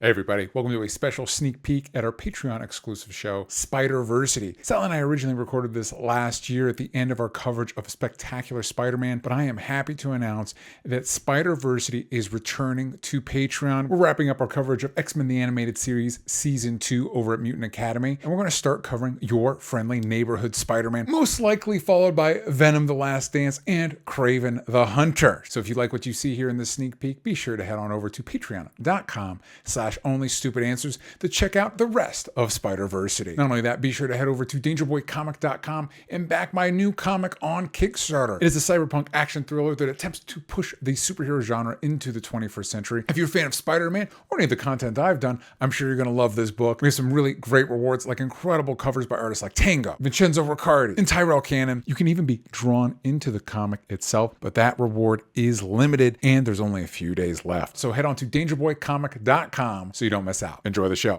Hey everybody, welcome to a special sneak peek at our Patreon exclusive show, Spiderversity. Sal and I originally recorded this last year at the end of our coverage of Spectacular Spider-Man, but I am happy to announce that Spiderversity is returning to Patreon. We're wrapping up our coverage of X-Men the Animated Series Season 2 over at Mutant Academy, and we're going to start covering your friendly neighborhood Spider-Man, most likely followed by Venom the Last Dance and Kraven the Hunter. So if you like what you see here in this sneak peek, be sure to head on over to patreon.com/only-stupid-answers to check out the rest of Spiderversity. Not only that, be sure to head over to dangerboycomic.com and back my new comic on Kickstarter. It is a cyberpunk action thriller that attempts to push the superhero genre into the 21st century. If you're a fan of Spider-Man or any of the content I've done, I'm sure you're going to love this book. We have some really great rewards, like incredible covers by artists like Tango, Vincenzo Riccardi, and Tyrell Cannon. You can even be drawn into the comic itself, but that reward is limited and there's only a few days left. So head on to dangerboycomic.com so you don't miss out. Enjoy the show.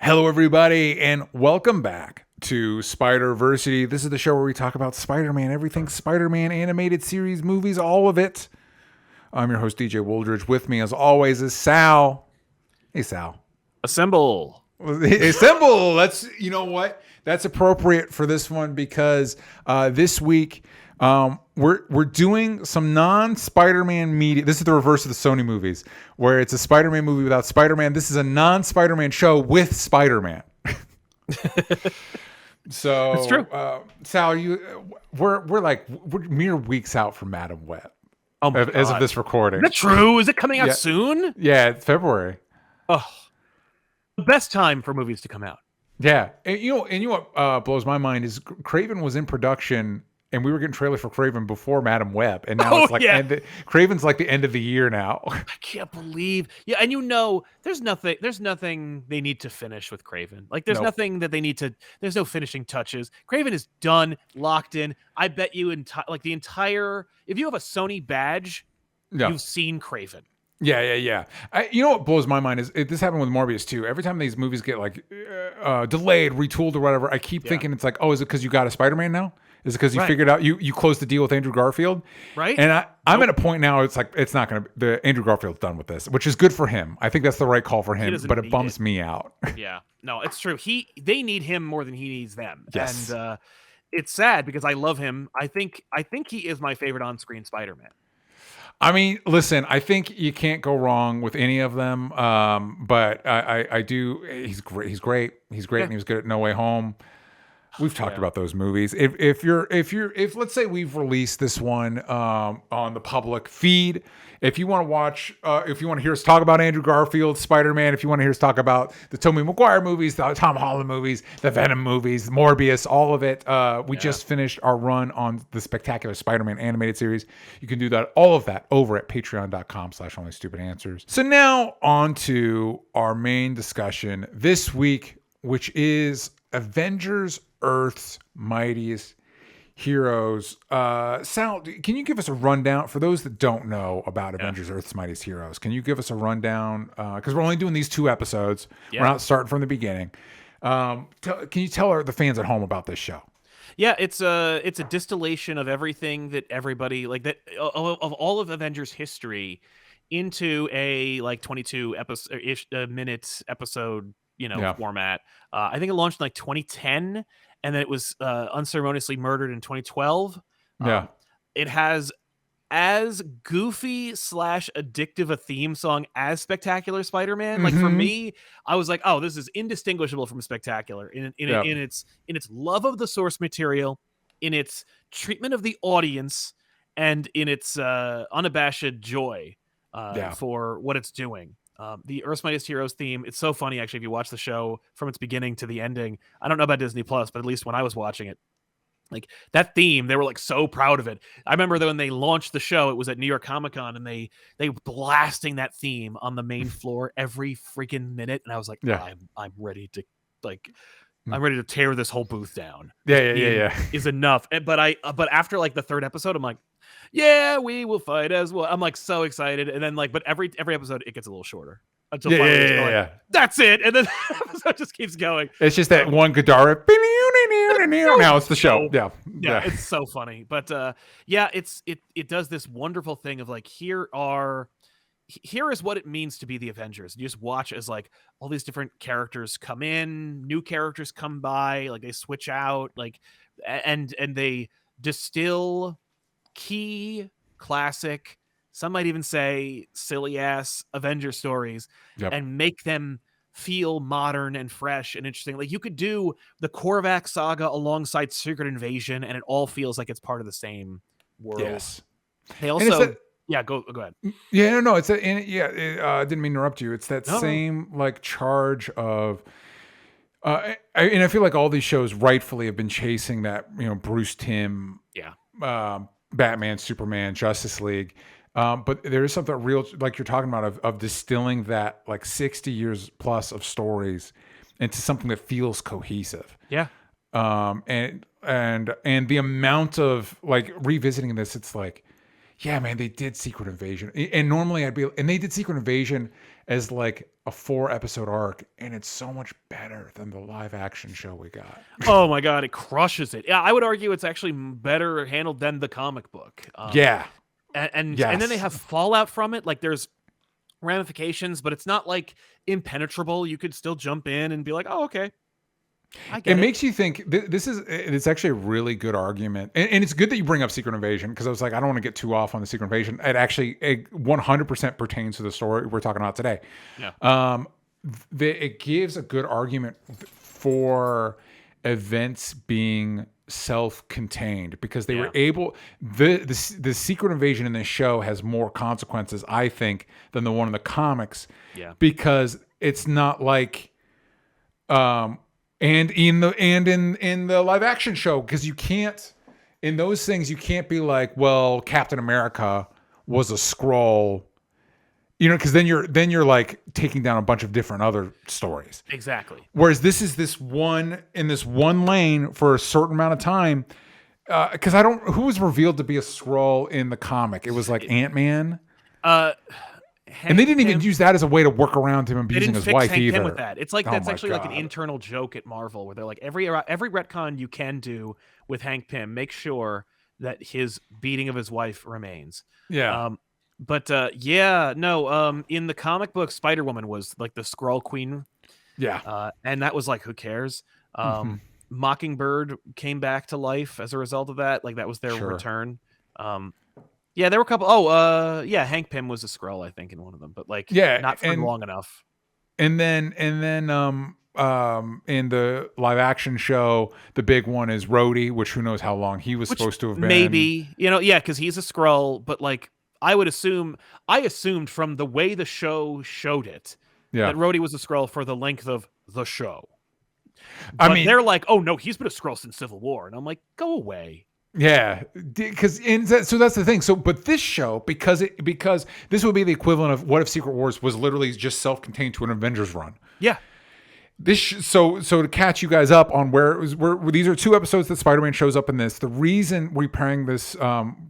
Hello, everybody, and welcome back to Spiderversity. This is the show where we talk about Spider-Man, everything Spider-Man, animated series, movies, all of it. I'm your host, DJ Wooldridge. With me, as always, is Sal. Hey, Sal. Assemble. Assemble. That's, you know what? That's appropriate for this one because this week we're doing some non-Spider-Man media. This is the reverse of the Sony movies, where it's a Spider-Man movie without Spider-Man. This is a non-Spider-Man show with Spider-Man. So it's true. Sal, we're mere weeks out from Madam Web. Oh my as God. of this recording. Is that true? Is it coming out soon? Yeah, it's February. Oh, the best time for movies to come out. Yeah, and you know what blows my mind is Kraven was in production, and we were getting trailers for Kraven before Madam Web, and now it's like Kraven's like the end of the year now. I can't believe. Yeah, and there's nothing they need to finish with Kraven. Like there's nothing that they need to. There's no finishing touches. Kraven is done, locked in. I bet you the entire. If you have a Sony badge, you've seen Kraven. Yeah. You know what blows my mind is this happened with Morbius too. Every time these movies get like delayed, retooled, or whatever, I keep thinking it's like, oh, is it because you got a Spider-Man now? Is it because you figured out you closed the deal with Andrew Garfield? Right. And I'm at a point now. It's like it's not gonna. The Andrew Garfield's done with this, which is good for him. I think that's the right call for him. But it bums me out. Yeah. No, it's true. They need him more than he needs them. Yes. And it's sad because I love him. I think he is my favorite on-screen Spider-Man. I mean, listen, I think you can't go wrong with any of them. But I do. He's great. He's great. He's great, and he was good at No Way Home. We've talked about those movies. If let's say we've released this one on the public feed, if you want to watch, if you want to hear us talk about Andrew Garfield, Spider-Man, if you want to hear us talk about the Tobey Maguire movies, the Tom Holland movies, the Venom movies, Morbius, all of it, we just finished our run on the Spectacular Spider-Man animated series. You can do all of that over at patreon.com/onlystupidanswers. So now on to our main discussion this week, which is Avengers Earth's Mightiest Heroes. Sal, can you give us a rundown for those that don't know about Avengers Earth's Mightiest Heroes? Can you give us a rundown? Because we're only doing these 2 episodes. Yeah. We're not starting from the beginning. Can you tell the fans at home about this show? Yeah, it's a distillation of everything that everybody of all of Avengers history into a 22 minutes episode format. I think it launched in 2010, and then it was unceremoniously murdered in 2012. It has as goofy / addictive a theme song as Spectacular Spider-Man. Like for me, I was like, oh, this is indistinguishable from Spectacular in its love of the source material, in its treatment of the audience, and in its unabashed joy for what it's doing. The Earth's Mightiest Heroes theme, it's so funny, actually, if you watch the show from its beginning to the ending. I don't know about Disney Plus, but at least when I was watching it, that theme, they were so proud of it. I remember that when they launched the show, it was at New York Comic Con, and they blasting that theme on the main floor every freaking minute. And I was like, I'm ready to I'm ready to tear this whole booth down. Yeah. Is enough. But after the 3rd episode, I'm like, yeah, we will fight as well. I'm so excited, and then but every episode it gets a little shorter until finally that's it, and then the episode just keeps going. It's just that one Gadara. Now it's the show. Yeah, it's so funny, but it does this wonderful thing of here are here is what it means to be the Avengers. You just watch as like all these different characters come in, new characters come by, like they switch out, like and they distill key classic, some might even say silly ass Avenger stories and make them feel modern and fresh and interesting. Like you could do the Korvac saga alongside Secret Invasion and it all feels like it's part of the same world. Yes. They also go ahead. Yeah, no, it's I didn't mean to interrupt you. It's that same like charge of and I feel like all these shows rightfully have been chasing that, Bruce Timm, Batman, Superman, Justice League. But there is something real, like you're talking about, of distilling that like 60 years plus of stories into something that feels cohesive. Yeah. And the amount of like revisiting this, it's like, yeah, man, they did Secret Invasion. And normally they did Secret Invasion as like a 4-episode arc, and it's so much better than the live action show we got. Oh my God, it crushes it. Yeah, I would argue it's actually better handled than the comic book. And then they have fallout from it. Like there's ramifications, but it's not like impenetrable. You could still jump in and be like, oh, okay. It makes you think. It's actually a really good argument, and it's good that you bring up Secret Invasion, because I was like, I don't want to get too off on the Secret Invasion. It 100% pertains to the story we're talking about today. Yeah. It gives a good argument for events being self-contained, because they were able. The Secret Invasion in this show has more consequences, I think, than the one in the comics. Yeah. Because it's not like. And in the live action show, because you can't, in those things, you can't be like, well, Captain America was a Skrull, because then you're like taking down a bunch of different other stories. Exactly. Whereas this is this one lane for a certain amount of time. Because who was revealed to be a Skrull in the comic? It was like Ant-Man. And they didn't even use that as a way to work around him abusing his wife Hank either. Pym with that. It's like that's actually like an internal joke at Marvel, where they're like, every retcon you can do with Hank Pym, make sure that his beating of his wife remains. Yeah. In the comic book, Spider-Woman was like the Skrull Queen. Yeah. And that was like, who cares? Mockingbird came back to life as a result of that. Like that was their return. Yeah, there were a couple. Hank Pym was a Skrull, I think, in one of them, but like, not for long enough. And then, in the live action show, the big one is Rhodey, which who knows how long he was supposed to have been. Maybe, because he's a Skrull, but like, I assumed from the way the show showed it that Rhodey was a Skrull for the length of the show. But they're like, oh no, he's been a Skrull since Civil War, and I'm like, go away. Yeah, so that's the thing. So, but this show, because this would be the equivalent of what if Secret Wars was literally just self-contained to an Avengers run. Yeah. So to catch you guys up on where these are 2 episodes that Spider-Man shows up in this. The reason we're pairing this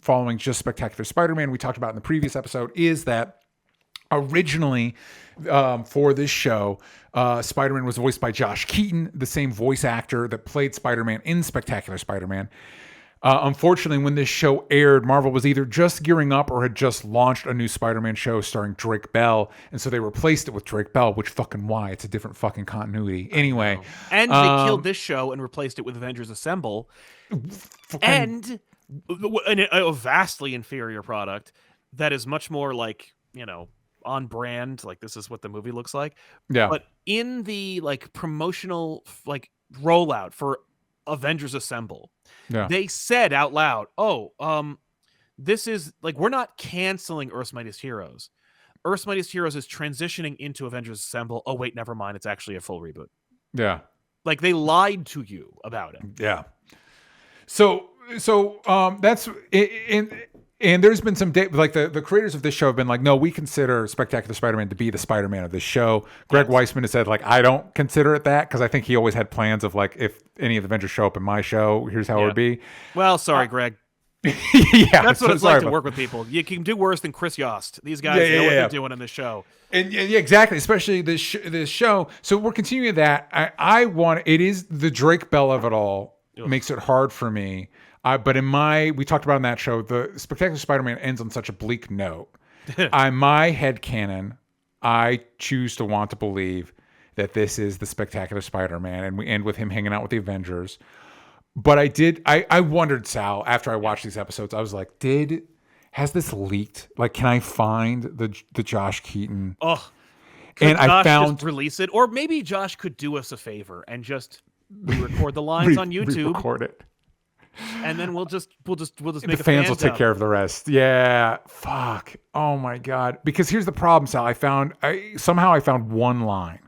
following just Spectacular Spider-Man we talked about in the previous episode is that originally for this show, Spider-Man was voiced by Josh Keaton, the same voice actor that played Spider-Man in Spectacular Spider-Man. Unfortunately, when this show aired, Marvel was either just gearing up or had just launched a new Spider-Man show starring Drake Bell, and so they replaced it with Drake Bell, which fucking why? It's a different fucking continuity. Anyway. And they killed this show and replaced it with Avengers Assemble. And a vastly inferior product that is much more like, on brand, like this is what the movie looks like. Yeah. But in the like promotional like rollout for Avengers Assemble, they said out loud, this is like, we're not canceling Earth's Mightiest Heroes. Earth's Mightiest Heroes is transitioning into Avengers Assemble. Oh wait, never mind, it's actually a full reboot. Yeah. Like they lied to you about it. Yeah. So that's it. And there's been some like the creators of this show have been like, no, we consider Spectacular Spider-Man to be the Spider-Man of this show. Greg Weisman has said like, I don't consider it that, because I think he always had plans of like, if any of the Avengers show up in my show, here's how it would be. Well, sorry, Greg. Yeah, that's what it's like to work with people. You can do worse than Chris Yost. These guys know what they're doing in this show. And exactly, especially this show. So we're continuing that. It is the Drake Bell of it all. Makes it hard for me. But we talked about in that show, the Spectacular Spider-Man ends on such a bleak note My headcanon, I choose to want to believe that this is the Spectacular Spider-Man, and we end with him hanging out with the Avengers. But I wondered, Sal, after I watched these episodes, I was like, has this leaked? Like, can I find the Josh Keaton? Oh, and Josh I found just release it, or maybe Josh could do us a favor and just re-record the lines on YouTube, re-record it, and then we'll just make the a fans will take dub. care of the rest. Yeah, fuck. Oh my god. Because here's the problem, Sal. I found one line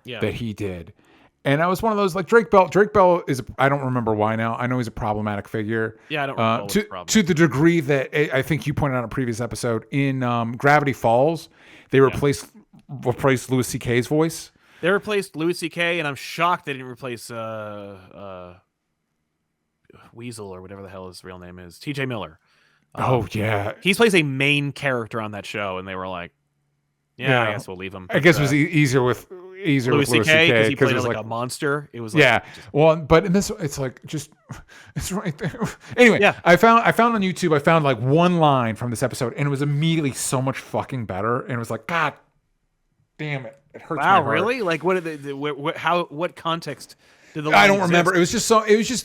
that he did. And I was one of those, like, Drake Bell. Drake Bell is, I don't remember why now. I know he's a problematic figure. Yeah, I don't recall what's the problem. To the degree that I think you pointed out in a previous episode, in Gravity Falls, they replaced Louis C.K.'s voice. They replaced Louis C.K., and I'm shocked they didn't replace Weasel, or whatever the hell his real name is, T.J. Miller. Yeah. He plays a main character on that show, and they were like, I guess we'll leave him. I guess it was easier with Louis C.K. because he played like a monster. It was like, well, but in this, it's like it's right there. Anyway, I found on YouTube, I found like one line from this episode, and it was immediately so much fucking better, and it was like, God damn it, it hurts. Wow, my heart. really? Like, what context did the line I don't exist? remember.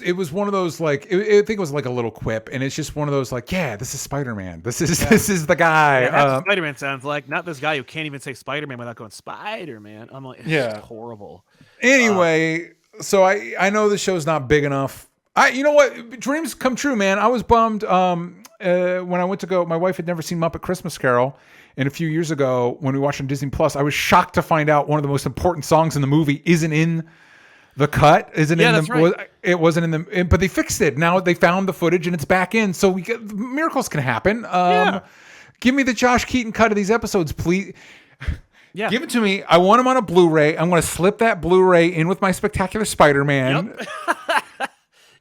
It was one of those, like, I think it was like a little quip, and it's just one of those, like, this is Spider-Man. This is the guy. Yeah, that's what Spider-Man sounds like. Not this guy who can't even say Spider-Man without going Spider-Man. I'm like, it's horrible. Anyway, so I know the show's not big enough. You know what? Dreams come true, man. I was bummed when I went to go. My wife had never seen Muppet Christmas Carol. And a few years ago, when we watched on Disney Plus, I was shocked to find out one of the most important songs in the movie isn't in the cut. It wasn't in the, but they fixed it. Now they found the footage and it's back in. So miracles can happen. Give me the Josh Keaton cut of these episodes, please. Yeah. Give it to me. I want them on a Blu-ray. I'm going to slip that Blu-ray in with my Spectacular Spider-Man. Yep.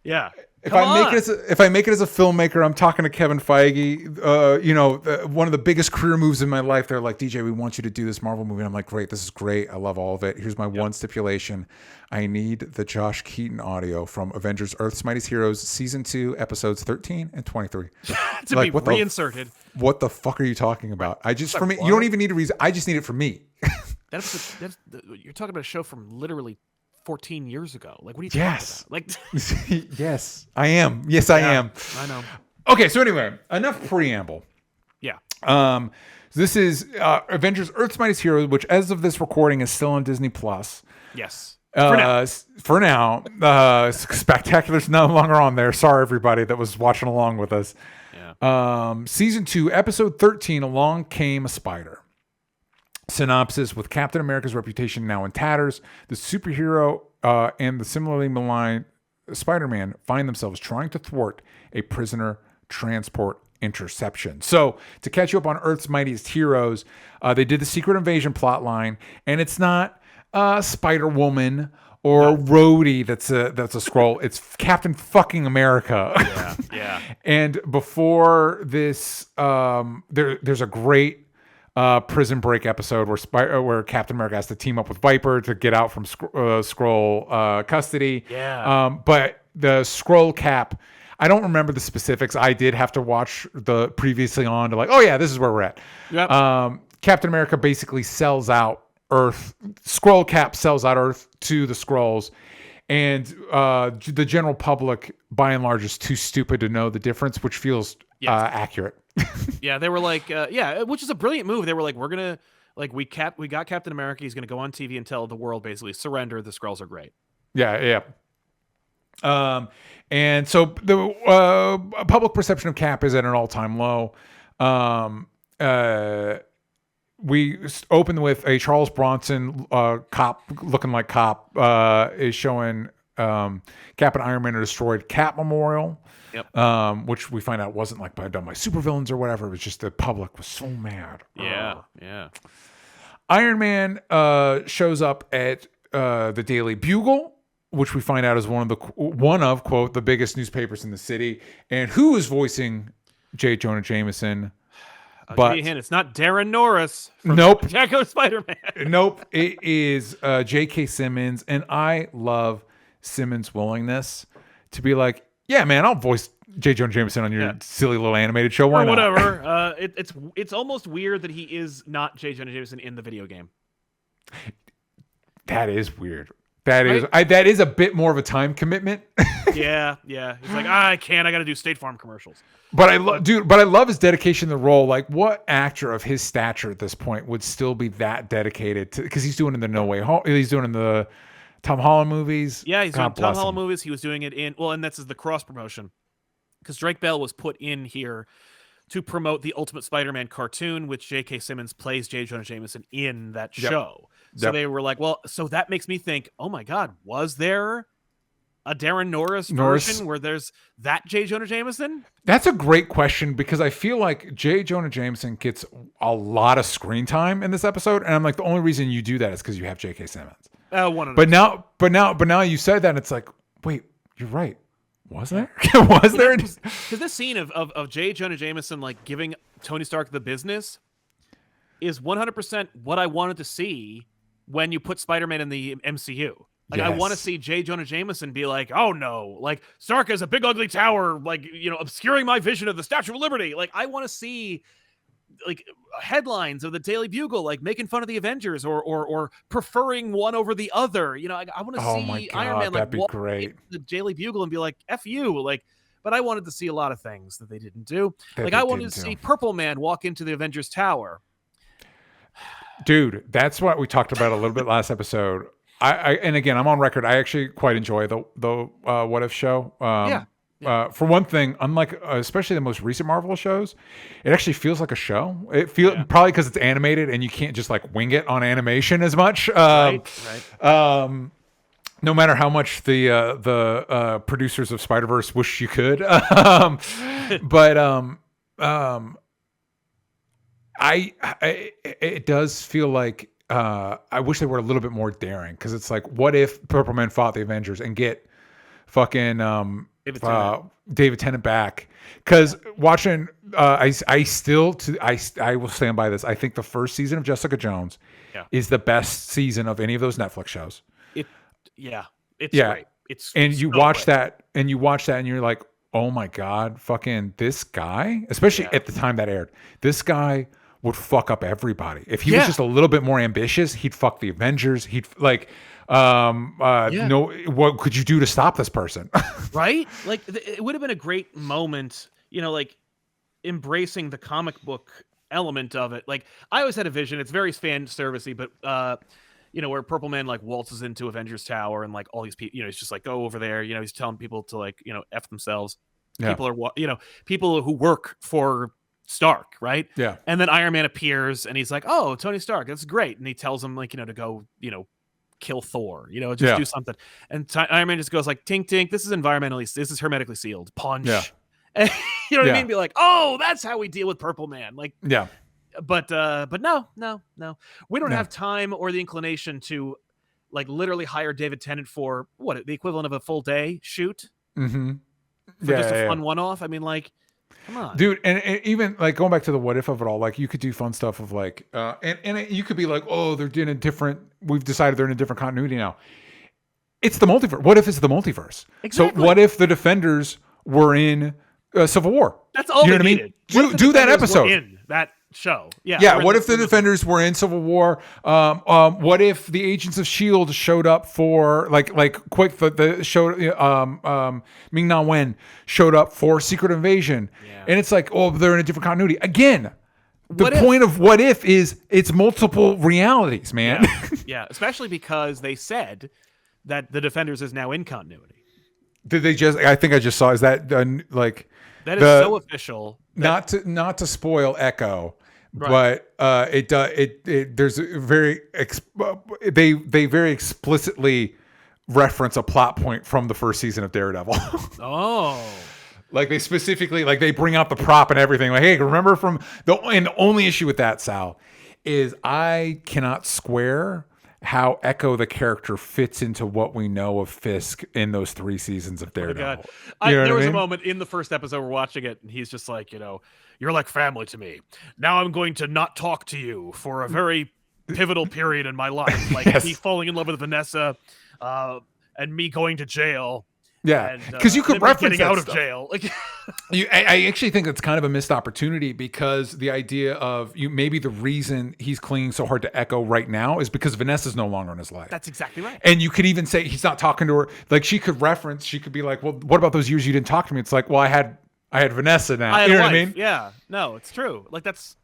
Yeah. If I make it as a filmmaker, I'm talking to Kevin Feige. One of the biggest career moves in my life. They're like, DJ, we want you to do this Marvel movie. And I'm like, great, this is great. I love all of it. Here's my one stipulation: I need the Josh Keaton audio from Avengers: Earth's Mightiest Heroes Season 2, episodes 13 and 23 to be reinserted. What the fuck are you talking about? You don't even need a reason. I just need it for me. You're talking about a show from literally 14 years ago. Like, what are you talking about? Like, yes, I am. Yes, I am. I know. Okay, so anyway, enough preamble. Yeah. This is Avengers: Earth's Mightiest Heroes, which, as of this recording, is still on Disney Plus. Yes. For now. Spectacular's no longer on there. Sorry, everybody that was watching along with us. Yeah. Season 2, episode 13, Along Came a Spider. Synopsis: with Captain America's reputation now in tatters, the superhero and the similarly maligned Spider-Man find themselves trying to thwart a prisoner transport interception. So, to catch you up on Earth's Mightiest Heroes, they did the Secret Invasion plotline, and it's not Spider-Woman or Rhodey that's a Skrull. It's Captain fucking America. Yeah. And before this, there's a great Prison Break episode where Captain America has to team up with Viper to get out from Skrull custody. Yeah. But the Skrull Cap, I don't remember the specifics. I did have to watch the previously on to like, oh yeah, this is where we're at. Yep. Captain America basically sells out Earth. Skrull Cap sells out Earth to the Skrulls. And the general public, by and large, is too stupid to know the difference, which feels accurate. Yeah, they were like, which is a brilliant move. They were like, we're gonna, like, we got Captain America. He's gonna go on TV and tell the world basically, surrender. The Skrulls are great. Yeah. And so the public perception of Cap is at an all-time low. We open with a Charles Bronson cop looking like cop is showing Cap and Iron Man are destroyed Cap Memorial. Yep. Which we find out wasn't like done by supervillains or whatever. It was just the public was so mad. Yeah. Iron Man shows up at the Daily Bugle, which we find out is one of quote the biggest newspapers in the city. And who is voicing J. Jonah Jameson? I'll give you a hint. It's not Darren Norris from Nope. Spectacular Spider-Man. Nope. It is J.K. Simmons, and I love Simmons' willingness to be like, yeah, man, I'll voice J. Jonah Jameson on your silly little animated show. Why or not? whatever. It's almost weird that he is not J. Jonah Jameson in the video game. That is weird. That is a bit more of a time commitment. yeah. He's like, I can't. I got to do State Farm commercials. But I love his dedication to the role. Like, what actor of his stature at this point would still be that dedicated to? Because he's doing it in the No Way Home. He's doing it in the Tom Holland movies. Yeah, he's doing Tom Holland movies. He was doing it in and that's the cross promotion. Because Drake Bell was put in here to promote the Ultimate Spider-Man cartoon, which J.K. Simmons plays J. Jonah Jameson in that show. So they were like, well, so that makes me think, oh my God, was there a Darren Norris version where there's that J. Jonah Jameson? That's a great question because I feel like J. Jonah Jameson gets a lot of screen time in this episode, and I'm like, the only reason you do that is because you have J.K. Simmons. But now you said that, and it's like, wait, you're right. Was there? Was there? Because this scene of J. Jonah Jameson like giving Tony Stark the business is 100% what I wanted to see when you put Spider-Man in the MCU. Like, I want to see J. Jonah Jameson be like, oh no, like Stark has a big ugly tower, like, obscuring my vision of the Statue of Liberty. Like, I want to see like headlines of the Daily Bugle, like making fun of the Avengers or preferring one over the other. I want to see Iron Man like walk into the Daily Bugle and be like, F you. Like, but I wanted to see a lot of things that they didn't do. I wanted to see Purple Man walk into the Avengers Tower. Dude, that's what we talked about a little bit last episode. And again, I'm on record. I actually quite enjoy the What If show. For one thing, unlike especially the most recent Marvel shows, it actually feels like a show. It feels probably because it's animated and you can't just like wing it on animation as much. Right. No matter how much the producers of Spider-Verse wish you could, it does feel like I wish they were a little bit more daring because it's like, what if Purple Man fought the Avengers and get fucking David Tennant back? Because watching, I will stand by this. I think the first season of Jessica Jones is the best season of any of those Netflix shows. It's great. You watch that and you're like, oh my God, fucking this guy, especially at the time that aired, this guy would fuck up everybody. If he was just a little bit more ambitious, he'd fuck the Avengers. He'd like, no, what could you do to stop this person? Right? Like, it would have been a great moment, like embracing the comic book element of it. Like, I always had a vision. It's very fan servicey, but where Purple Man like waltzes into Avengers Tower and like all these people, he's just like, go over there. He's telling people to like, F themselves. Yeah. People are, people who work for Stark, right? Yeah. And then Iron Man appears and he's like, oh, Tony Stark, that's great. And he tells him like, to go, kill Thor, just do something. And Iron Man just goes like, tink, tink, this is hermetically sealed. Punch. Yeah. And, you know what I mean? Be like, oh, that's how we deal with Purple Man. Like, yeah. But no. We don't have time or the inclination to like literally hire David Tennant for what, the equivalent of a full day shoot? Mm-hmm. For just a fun one-off? I mean, like, come on. Dude, and even like going back to the what if of it all, like you could do fun stuff of like, you could be like, oh, we've decided they're in a different continuity now. It's the multiverse. What if it's the multiverse? Exactly. So what if the Defenders were in Civil War? That's all they needed. Do that episode. In that show. Yeah. What if the Defenders were in Civil War? What if the Agents of S.H.I.E.L.D. showed up for Ming-Na Wen showed up for Secret Invasion? Yeah. And it's like, oh, they're in a different continuity. Again, the point of what if is it's multiple realities, man. Yeah. Especially because they said that the Defenders is now in continuity. Did they just? I think I just saw. Is that like? That is so official. Not to spoil Echo, right. But there's they very explicitly reference a plot point from the first season of Daredevil. Oh. Like they specifically, like they bring out the prop and everything. Like, hey, remember from and the only issue with that, Sal, is I cannot square how Echo the character fits into what we know of Fisk in those 3 seasons of Daredevil. There was a moment in the first episode we're watching it, and he's just like, you're like family to me. Now I'm going to not talk to you for a very pivotal period in my life, like me falling in love with Vanessa, and me going to jail. Yeah, because you could reference getting that out stuff. of jail. Like, I actually think it's kind of a missed opportunity because the idea of maybe the reason he's clinging so hard to Echo right now is because Vanessa's no longer in his life. that's exactly right. And you could even say he's not talking to her. Like she could be like, well, what about those years you didn't talk to me? It's like, well, I had Vanessa now. You know what I mean? Yeah, no, it's true. Like that's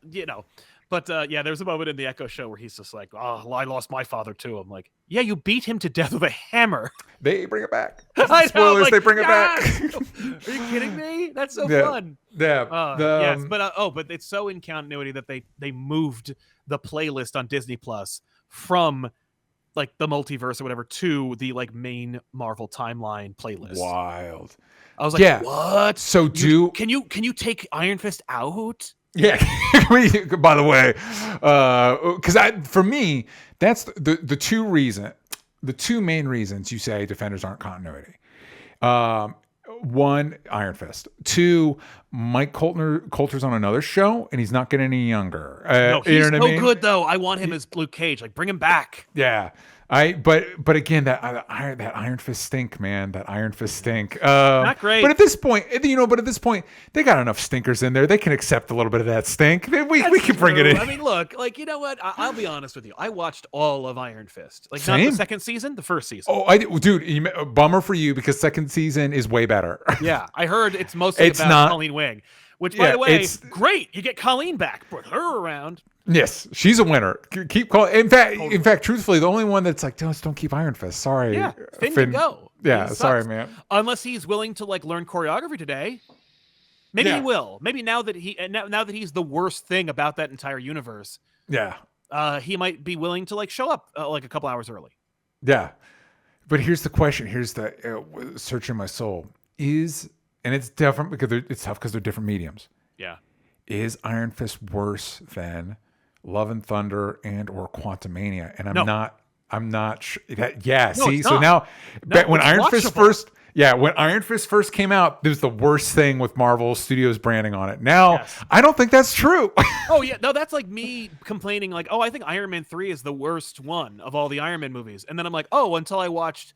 But there's a moment in the Echo show where he's just like, "Oh, well, I lost my father too." I'm like, "Yeah, you beat him to death with a hammer." They bring it back. I know, Spoilers, like, they bring it back. Are you kidding me? That's so fun. Yeah. Yes, but it's so in continuity that they moved the playlist on Disney Plus from like the multiverse or whatever to the like main Marvel timeline playlist. Wild. I was like, what? So can you take Iron Fist out? Yeah. By the way, because for me, that's the two main reasons you say Defenders aren't continuity. One, Iron Fist. Two, Mike Coulter's on another show, and he's not getting any younger. No, he's you know what I mean? good though. I want him as Luke Cage. Like, bring him back. Yeah. But again, that Iron Fist stink, man. That Iron Fist stink. Not great. But at this point, they got enough stinkers in there. They can accept a little bit of that stink. We can bring it in. I mean, look, like, you know what? I'll be honest with you. I watched all of Iron Fist. Like, Same. not the second season, the first season. Oh, dude, bummer for you because second season is way better. Yeah, I heard it's mostly about Colleen Wing. Which, by the way, it's great. You get Colleen back. Put her around. Yes, she's a winner. Keep calling. In fact, truthfully, the only one that's like, don't keep Iron Fist. Sorry, yeah, Finn can go. Yeah, sorry, man. Unless he's willing to like learn choreography today. Maybe he will. Maybe now that he's the worst thing about that entire universe. Yeah. He might be willing to like show up like a couple hours early. Yeah, but here's the question. Here's the searching my soul and it's different because it's tough because they're different mediums. Yeah. Is Iron Fist worse than Love and Thunder and or Quantumania? And I'm not sure. So now when Iron Fist first came out, it was the worst thing with Marvel Studios branding on it. Now, I don't think that's true. Oh yeah, no, that's like me complaining like, "Oh, I think Iron Man 3 is the worst one of all the Iron Man movies." And then I'm like, "Oh, until I watched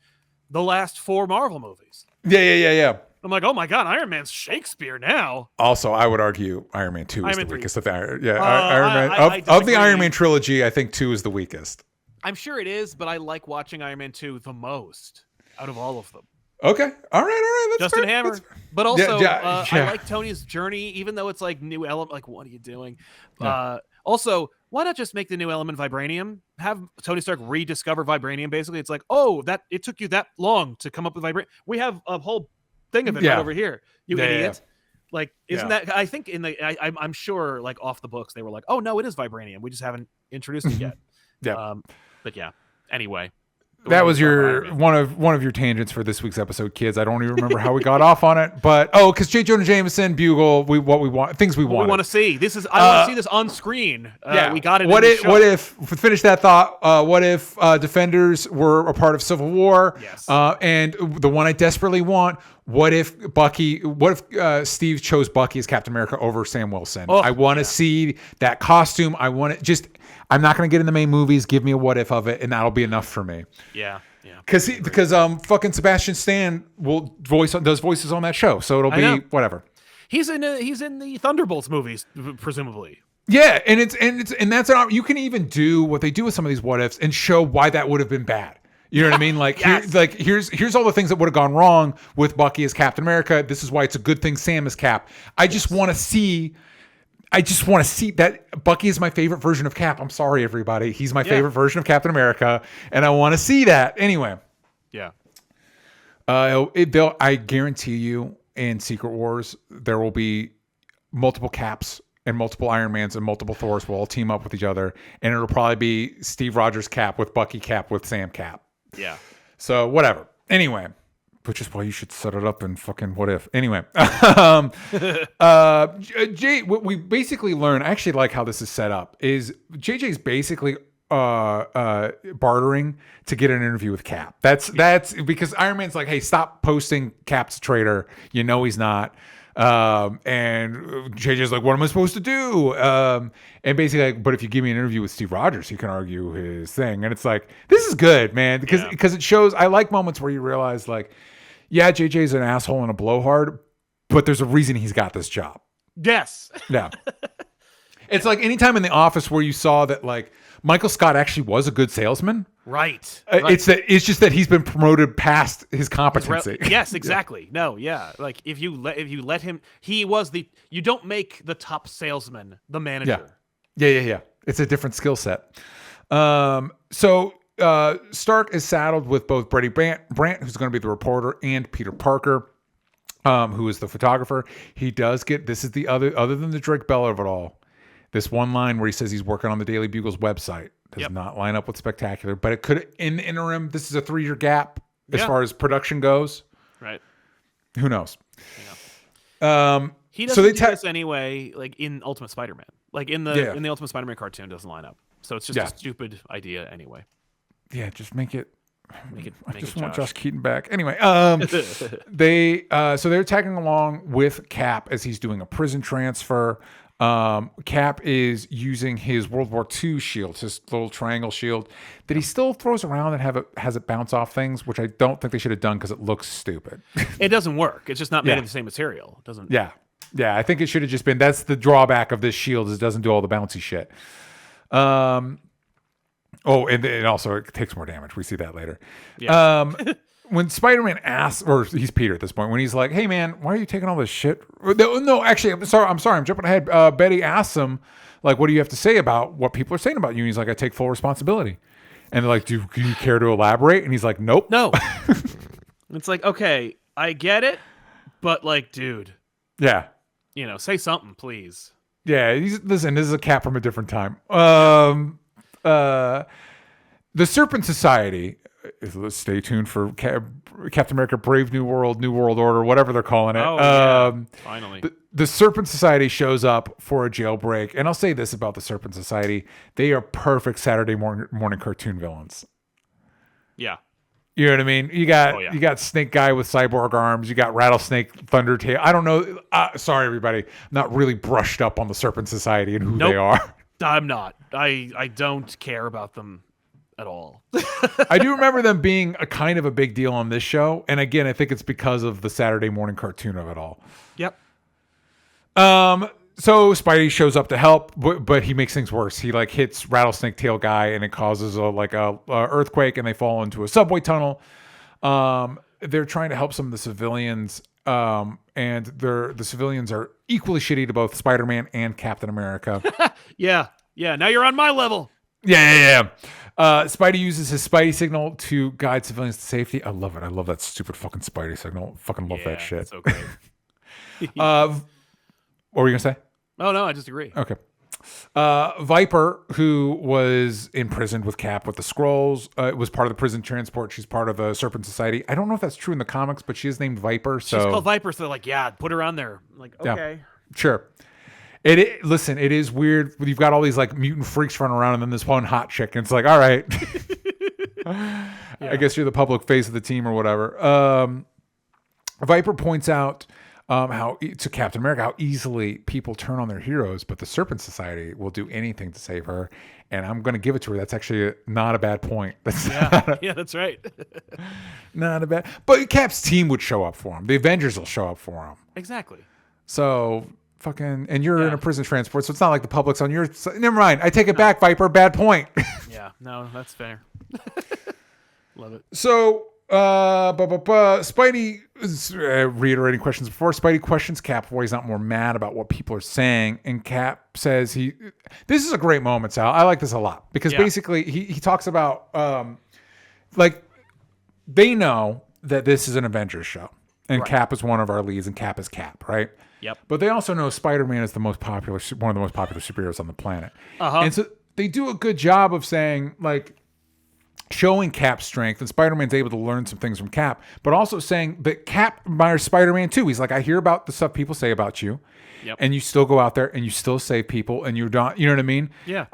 the last 4 Marvel movies." Yeah. I'm like, "Oh my god, Iron Man's Shakespeare now." Also, I would argue Iron Man 2 is the weakest of the Iron Man. Of the Iron Man trilogy, I think 2 is the weakest. I'm sure it is, but I like watching Iron Man 2 the most out of all of them. Okay. All right. That's Justin fair. Hammer. But also, yeah. I like Tony's journey, even though it's like new element. Like, what are you doing? Yeah. Also, why not just make the new element vibranium? Have Tony Stark rediscover vibranium. Basically, it's like, oh, that it took you that long to come up with vibranium. We have a whole thing of it right over here. You idiot. Like, isn't that? I think I'm sure, like off the books, they were like, oh no, it is vibranium. We just haven't introduced it yet. Yeah. But yeah. Anyway. That was your one of your tangents for this week's episode, kids. I don't even remember how we got off on it, but because J. Jonah Jameson, Bugle, we want to see. This is I want to see this on screen. We got it. What if finish that thought? What if Defenders were a part of Civil War? Yes. And the one I desperately want. What if Steve chose Bucky as Captain America over Sam Wilson? I want to see that costume. I want to I'm not going to get in the main movies. Give me a what if of it, and that'll be enough for me. Yeah. Because fucking Sebastian Stan does voices on that show, so it'll be whatever. He's in the Thunderbolts movies, presumably. Yeah, and that's you can even do what they do with some of these what ifs and show why that would have been bad. You know what I mean? Like, here's all the things that would have gone wrong with Bucky as Captain America. This is why it's a good thing Sam is Cap. I just want to see that Bucky is my favorite version of Cap. I'm sorry, everybody. He's my favorite version of Captain America, and I want to see that. Anyway. Yeah. I guarantee you in Secret Wars, there will be multiple Caps and multiple Iron Mans and multiple Thors will all team up with each other, and it'll probably be Steve Rogers Cap with Bucky Cap with Sam Cap. Yeah. So whatever. Anyway, which is why you should set it up and fucking what if. Anyway, Jay, what we basically learn, I actually like how this is set up, is JJ's basically bartering to get an interview with Cap. That's because Iron Man's like, hey, stop posting Cap's a traitor. You know he's not. And JJ's like, what am I supposed to do? And basically, like, but if you give me an interview with Steve Rogers, he can argue his thing. And it's like, this is good, man, because it shows. I like moments where you realize, like, yeah, JJ's an asshole and a blowhard, but there's a reason he's got this job. Yes. Yeah. It's like anytime in The Office where you saw that like Michael Scott actually was a good salesman. Right. It's just that he's been promoted past his competency. Yes, exactly. Yeah. No, yeah. Like if you let him, he was you don't make the top salesman the manager. Yeah. It's a different skill set. So Stark is saddled with both Brady Brant, who's going to be the reporter, and Peter Parker, who is the photographer. He does get, this is the other than the Drake Bell of it all, this one line where he says he's working on the Daily Bugle's website. Does not line up with Spectacular, but it could, in the interim, this is a 3-year gap as far as production goes. Right. Who knows? He doesn't do this anyway, like in Ultimate Spider-Man. Like in the Ultimate Spider-Man cartoon, it doesn't line up. So it's just a stupid idea anyway. Yeah, just make it. I just want Josh Josh Keaton back. Anyway, so they're tagging along with Cap as he's doing a prison transfer. Cap is using his World War II shield, his little triangle shield that he still throws around and has it bounce off things, which I don't think they should have done because it looks stupid. It doesn't work. It's just not made of the same material. It doesn't. Yeah. I think it should have just been. That's the drawback of this shield is it doesn't do all the bouncy shit. And also it takes more damage. We see that later. Yeah. When Spider-Man asks, or he's Peter at this point, when he's like, "Hey man, why are you taking all this shit?" No, actually, I'm sorry, I'm jumping ahead. Betty asks him, like, "What do you have to say about what people are saying about you?" And he's like, "I take full responsibility." And they're like, "Do you care to elaborate?" And he's like, "Nope." No. It's like, okay, I get it, but like, dude. Yeah. Say something, please. Yeah. Listen, this is a Cap from a different time. The Serpent Society. Let's stay tuned for Captain America: Brave New World, New World Order, whatever they're calling it. Finally. The Serpent Society shows up for a jailbreak. And I'll say this about the Serpent Society. They are perfect Saturday morning cartoon villains. Yeah. You know what I mean? You got Snake Guy with cyborg arms. You got Rattlesnake Thundertail. I don't know. Sorry, everybody. I'm not really brushed up on the Serpent Society and who they are. I'm not. I don't care about them at all. I do remember them being a kind of a big deal on this show. And again, I think it's because of the Saturday morning cartoon of it all. Yep. So Spidey shows up to help, but he makes things worse. He like hits Rattlesnake Tail Guy and it causes a earthquake and they fall into a subway tunnel. They're trying to help some of the civilians. And the civilians are equally shitty to both Spider-Man and Captain America. Yeah. Now you're on my level. Yeah. Spidey uses his Spidey signal to guide civilians to safety. I love it. I love that stupid fucking Spidey signal. Fucking love that shit. That's so great. What were you gonna say? Oh no, I just agree. Okay. Viper, who was imprisoned with Cap with the Skrulls, was part of the prison transport. She's part of the Serpent Society. I don't know if that's true in the comics, but she is named Viper. So she's called Viper. So they're like, yeah, put her on there. I'm like, okay, sure. Listen, it is weird. You've got all these like mutant freaks running around, and then this one hot chick, and it's like, all right, I guess you're the public face of the team or whatever. Viper points out to Captain America how easily people turn on their heroes, but the Serpent Society will do anything to save her. And I'm going to give it to her. That's actually not a bad point. That's that's right. Not a bad. But Cap's team would show up for him. The Avengers will show up for him. Exactly. So fucking, and you're in a prison transport, so it's not like the public's on your side. Never mind. I take it back, Viper. Bad point. Yeah, no, that's fair. Love it. So, Spidey, reiterating questions before, Spidey questions Cap why he's not more mad about what people are saying, and Cap says this is a great moment, Sal. I like this a lot, because basically he talks about, like, they know that this is an Avengers show, and Cap is one of our leads, and Cap is Cap, right? Yep. But they also know Spider-Man is one of the most popular superheroes on the planet. And so they do a good job of saying, like, showing Cap's strength, and Spider-Man's able to learn some things from Cap, but also saying that Cap admires Spider-Man too. He's like, I hear about the stuff people say about you, and you still go out there and you still save people, and you're not, you know what I mean? Yeah.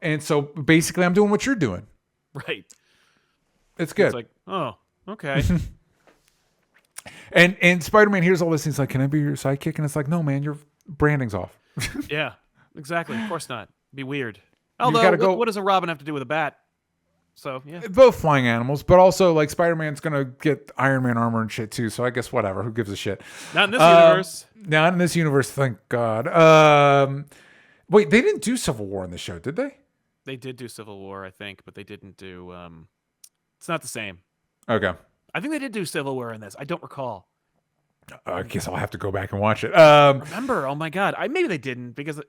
And so basically I'm doing what you're doing. Right. It's good. It's like, oh, okay. And Spider-Man hears all this, and he's like, can I be your sidekick? And it's like, no, man, your branding's off. Yeah, exactly. Of course not. Be weird. Although, what does a Robin have to do with a bat? So yeah, both flying animals, but also like Spider-Man's gonna get Iron Man armor and shit too. So I guess whatever. Who gives a shit? not in this universe. Not in this universe. Thank God. Wait, they didn't do Civil War in the show, did they? They did do Civil War, I think, but they didn't do. It's not the same. Okay. I think they did do Civil War in this. I don't recall. I guess I'll have to go back and watch it. Remember? Oh my God! Maybe they didn't because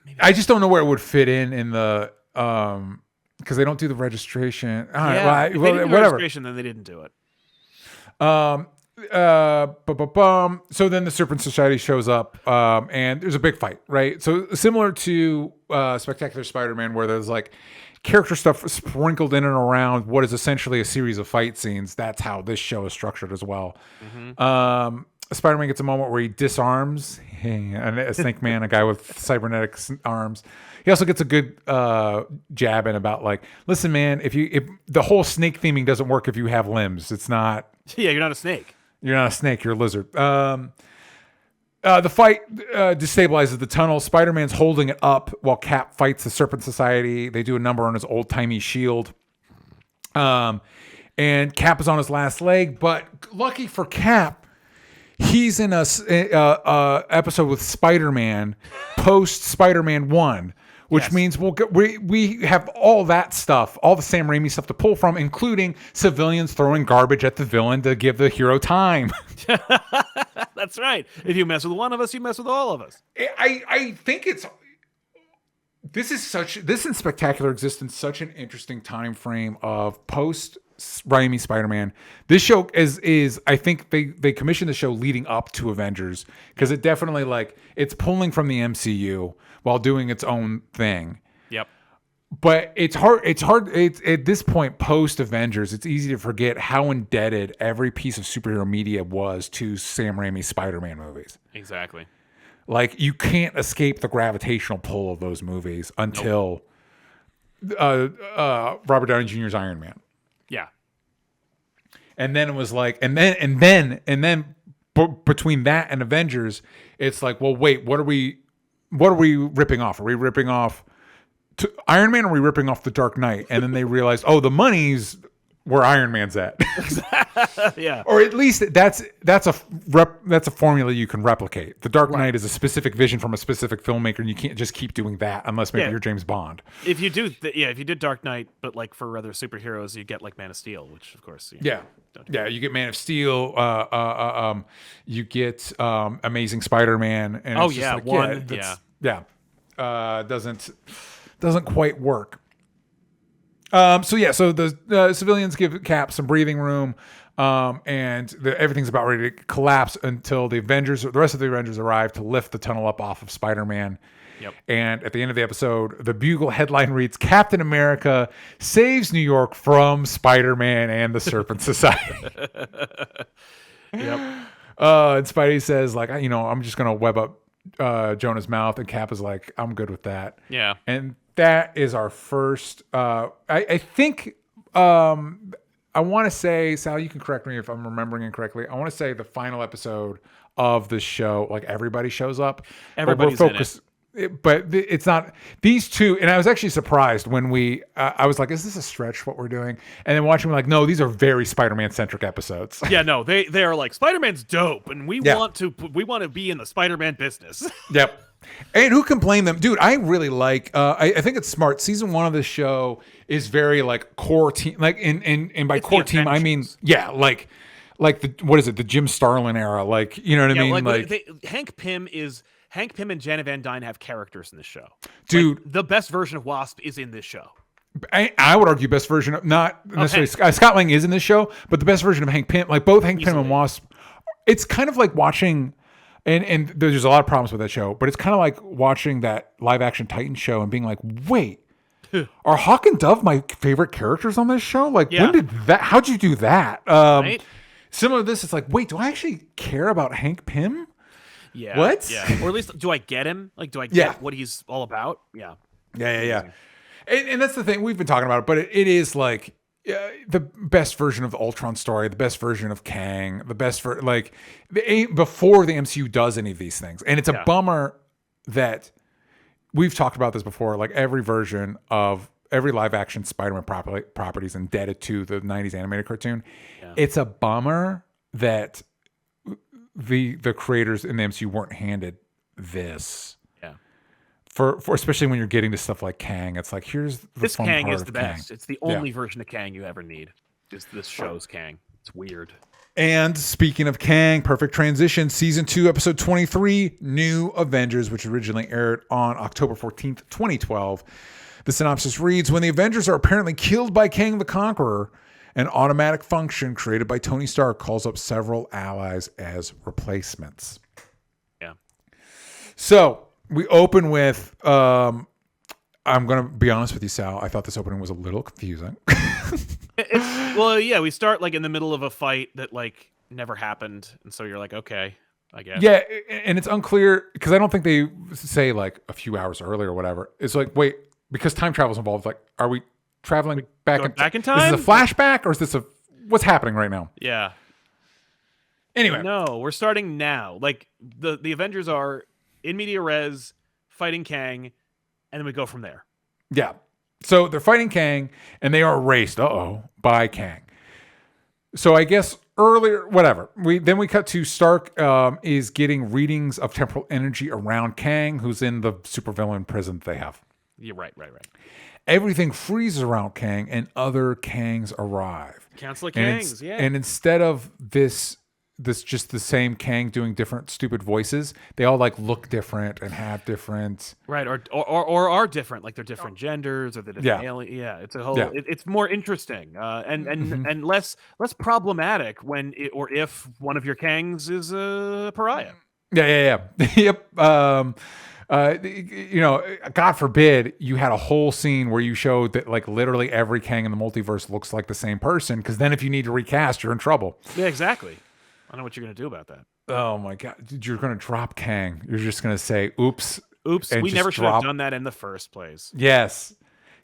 maybe I just don't know where it would fit in the because they don't do the registration. All right, yeah, if they didn't do whatever. registration, then they didn't do it. So then the Serpent Society shows up, and there's a big fight, right? So similar to Spectacular Spider-Man, where there's like character stuff sprinkled in and around what is essentially a series of fight scenes. That's how this show is structured as well. Spider-Man gets a moment where he disarms a Snake Man, a guy with cybernetic arms. He also gets a good jab in about like, listen, man, if the whole snake theming doesn't work if you have limbs. It's not. Yeah, you're not a snake. You're not a snake. You're a lizard. The fight destabilizes the tunnel. Spider-Man's holding it up while Cap fights the Serpent Society. They do a number on his old-timey shield. And Cap is on his last leg, but lucky for Cap, he's in a episode with Spider-Man post Spider-Man 1, which means we have all that stuff, all the Sam Raimi stuff to pull from, including civilians throwing garbage at the villain to give the hero time. That's right. If you mess with one of us, you mess with all of us. I think this in Spectacular exists in such an interesting time frame of post Raimi Spider-Man. This show is I think they commissioned the show leading up to Avengers because it definitely like it's pulling from the MCU while doing its own thing. Yep. But it's hard at this point post Avengers, it's easy to forget how indebted every piece of superhero media was to Sam Raimi's Spider-Man movies. Exactly. Like you can't escape the gravitational pull of those movies until Robert Downey Jr.'s Iron Man. Yeah. And then it was like, and then between that and Avengers, it's like, well, wait, what are we ripping off? Are we ripping off Iron Man? Or are we ripping off The Dark Knight? And then they realized, oh, the money's where Iron Man's at. Yeah. Or at least that's a formula you can replicate. The Dark Knight is a specific vision from a specific filmmaker, and you can't just keep doing that unless maybe you're James Bond. If you do, if you did Dark Knight, but like for other superheroes, you get like Man of Steel, which of course, you get Man of Steel. You get Amazing Spider-Man, and it's just like, doesn't quite work. So the civilians give Cap some breathing room, and everything's about ready to collapse until the rest of the Avengers arrive to lift the tunnel up off of Spider-Man. Yep. And at the end of the episode, the Bugle headline reads, Captain America saves New York from Spider-Man and the Serpent Society. Yep. And Spidey says, like, I'm just going to web up Jonah's mouth. And Cap is like, I'm good with that. Yeah. And that is our first, I think, I want to say, Sal, you can correct me if I'm remembering incorrectly. I want to say the final episode of the show, like everybody shows up. Everybody's in it. But it's not these two. And I was actually surprised when I was like, is this a stretch what we're doing? And then watching, like, no, these are very Spider-Man centric episodes. Yeah, no, they are like, Spider-Man's dope. And we want to be in the Spider-Man business. Yep. And who can blame them? Dude, I really like, I think it's smart. Season 1 of this show is very like core team, like and by core team, I mean, like what is it? The Jim Starlin era. Like, you know what I mean? Like Hank Pym and Janet Van Dyne have characters in this show. Dude. Like, the best version of Wasp is in this show. I would argue best version of, not necessarily, Scott Lang is in this show, but the best version of Hank Pym, like both Hank Pym and Wasp, it's kind of like watching, and there's a lot of problems with that show, but it's kind of like watching that live action Titan show and being like, wait, are Hawk and Dove my favorite characters on this show? Like, how'd you do that? Right? Similar to this, it's like, wait, do I actually care about Hank Pym? Yeah. What? Yeah. Or at least, do I get him? Like, do I get what he's all about? Yeah. Yeah. And that's the thing. We've been talking about it, but it is like the best version of the Ultron story, the best version of Kang, the best for like before the MCU does any of these things. And it's a bummer that we've talked about this before. Like every version of every live action Spider-Man property is indebted to the 90s animated cartoon. Yeah. It's a bummer that the creators in the MCU weren't handed this. Yeah. For especially when you're getting to stuff like Kang, it's like, here's the This fun Kang part is of the Kang. best. It's the only version of Kang you ever need. Is this show's Kang. It's weird. And speaking of Kang, perfect transition, season 2, episode 23, New Avengers, which originally aired on October 14th, 2012. The synopsis reads, when the Avengers are apparently killed by Kang the Conqueror, an automatic function created by Tony Stark calls up several allies as replacements. Yeah. So we open with, I'm going to be honest with you, Sal. I thought this opening was a little confusing. Well, yeah, we start like in the middle of a fight that like never happened, and so you're like, okay, I guess. Yeah, and it's unclear because I don't think they say like a few hours earlier or whatever. It's like, wait, because time travel's involved. Like, are we traveling back in time? Is this a flashback or is this what's happening right now? Yeah. Anyway, no, we're starting now. Like the Avengers are in media res fighting Kang, and then we go from there. Yeah. So they're fighting Kang, and they are erased, by Kang. So I guess earlier, whatever. Then we cut to Stark is getting readings of temporal energy around Kang, who's in the supervillain prison they have. Yeah, right. Everything freezes around Kang, and other Kangs arrive. Council of Kangs, yeah. And instead of this just the same Kang doing different stupid voices, they all like look different and have different, right, or are different, like they're different genders or they're different alien. Yeah, it's a whole. Yeah. It's more interesting and less problematic when or if one of your Kangs is a pariah. Yeah. Yep. God forbid you had a whole scene where you showed that like literally every Kang in the multiverse looks like the same person, because then if you need to recast, you're in trouble. Yeah, exactly. I don't know what you're going to do about that. Oh my God. Dude, you're going to drop Kang. You're just going to say, oops. We never should have done that in the first place. Yes.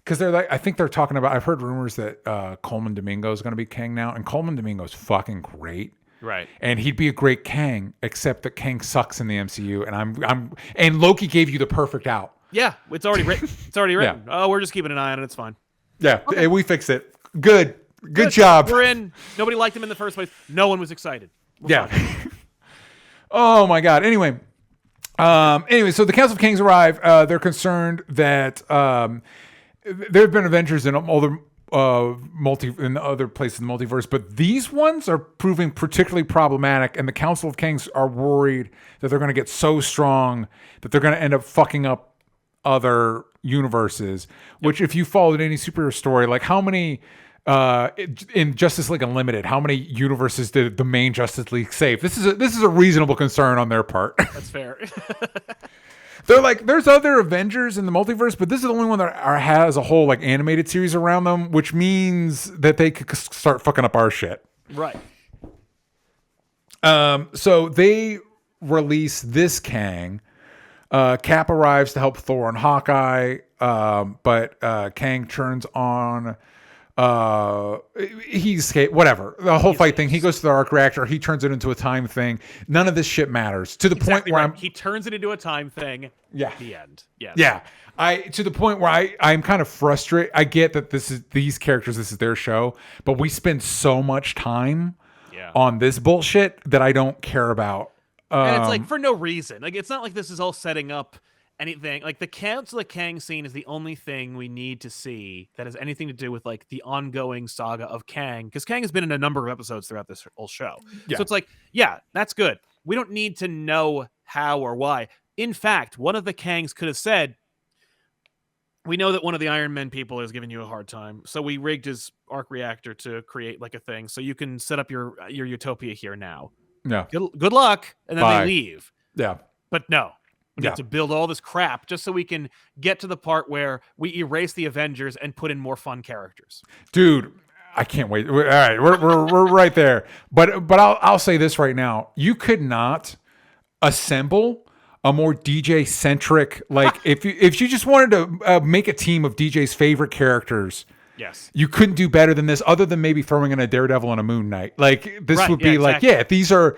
Because they're like, I think they're talking about, I've heard rumors that Coleman Domingo is going to be Kang now. And Coleman Domingo is fucking great. Right. And he'd be a great Kang, except that Kang sucks in the MCU. And and Loki gave you the perfect out. Yeah. It's already written. Yeah. Oh, we're just keeping an eye on it. It's fine. Yeah. Okay. We fixed it. Good job. We're in. Nobody liked him in the first place. No one was excited. Yeah. Oh my God. Anyway, so the Council of Kangs arrive. They're concerned that there have been Avengers in other in other places in the multiverse, but these ones are proving particularly problematic. And the Council of Kangs are worried that they're going to get so strong that they're going to end up fucking up other universes. Which, if you followed any superhero story, like how many. In Justice League Unlimited, how many universes did the main Justice League save? This is a reasonable concern on their part. That's fair. They're like, there's other Avengers in the multiverse, but this is the only one that has a whole like animated series around them, which means that they could start fucking up our shit. Right. So they release this Kang. Cap arrives to help Thor and Hawkeye, but Kang turns on. Whatever, the whole fight thing. He goes to the arc reactor. He turns it into a time thing. None of this shit matters to the point where he turns it into a time thing. Yeah. The end. Yes. Yeah. To the point where I'm kind of frustrated. I get that this is their show, but we spend so much time on this bullshit that I don't care about. And it's like for no reason. Like it's not like this is all setting up anything. Like the Council of Kang scene is the only thing we need to see that has anything to do with like the ongoing saga of Kang, because Kang has been in a number of episodes throughout this whole show. So it's like, yeah, that's good. We don't need to know how or why. In fact, one of the Kangs could have said, we know that one of the Iron Men people is giving you a hard time, so we rigged his arc reactor to create like a thing so you can set up your utopia here now. Yeah. Good luck. And then they leave. Yeah. But no. We have to build all this crap just so we can get to the part where we erase the Avengers and put in more fun characters. Dude, I can't wait. All right, we're right there. But I'll say this right now: you could not assemble a more DJ centric. Like if you just wanted to make a team of DJ's favorite characters, Yes. You couldn't do better than this, other than maybe throwing in a Daredevil and a Moon Knight. Like this would be like, yeah, these are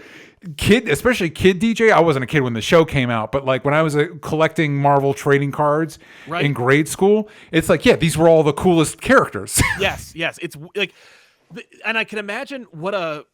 especially kid DJ. I wasn't a kid when the show came out, but like when I was collecting Marvel trading cards in grade school, it's like, yeah, these were all the coolest characters. Yes. It's like, and I can imagine what a